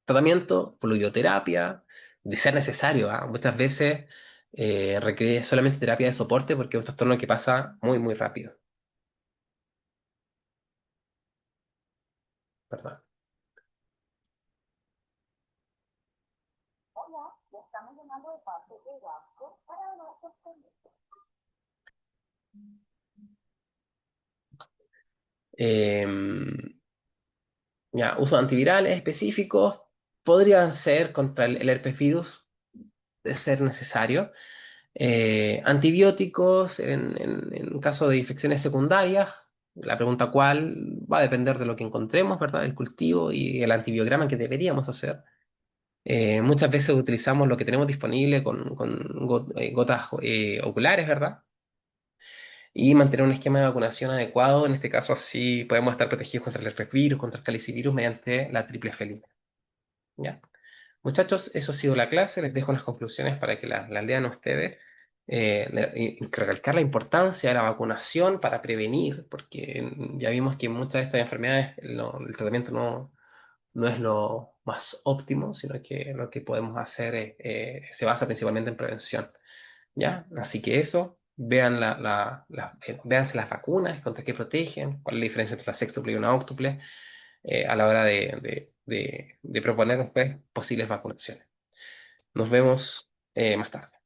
Tratamiento, fluidoterapia, de ser necesario, ¿ah? Muchas veces requiere solamente terapia de soporte porque es un trastorno que pasa muy, muy rápido, ¿verdad? Em, ya, uso de antivirales específicos podrían ser contra el herpes virus, de ser necesario. Antibióticos en caso de infecciones secundarias. La pregunta cuál va a depender de lo que encontremos, ¿verdad? El cultivo y el antibiograma que deberíamos hacer. Muchas veces utilizamos lo que tenemos disponible con gotas oculares, ¿verdad? Y mantener un esquema de vacunación adecuado. En este caso, así podemos estar protegidos contra el herpes virus, contra el calicivirus mediante la triple felina. ¿Ya? Muchachos, eso ha sido la clase. Les dejo las conclusiones para que las lean ustedes. Recalcar la importancia de la vacunación para prevenir, porque ya vimos que muchas de estas enfermedades el tratamiento no es lo más óptimo, sino que lo que podemos hacer se basa principalmente en prevención. ¿Ya? Así que eso, vean véanse las vacunas, contra qué protegen, cuál es la diferencia entre una sextuple y una óctuple, a la hora de proponer después posibles vacunaciones. Nos vemos más tarde.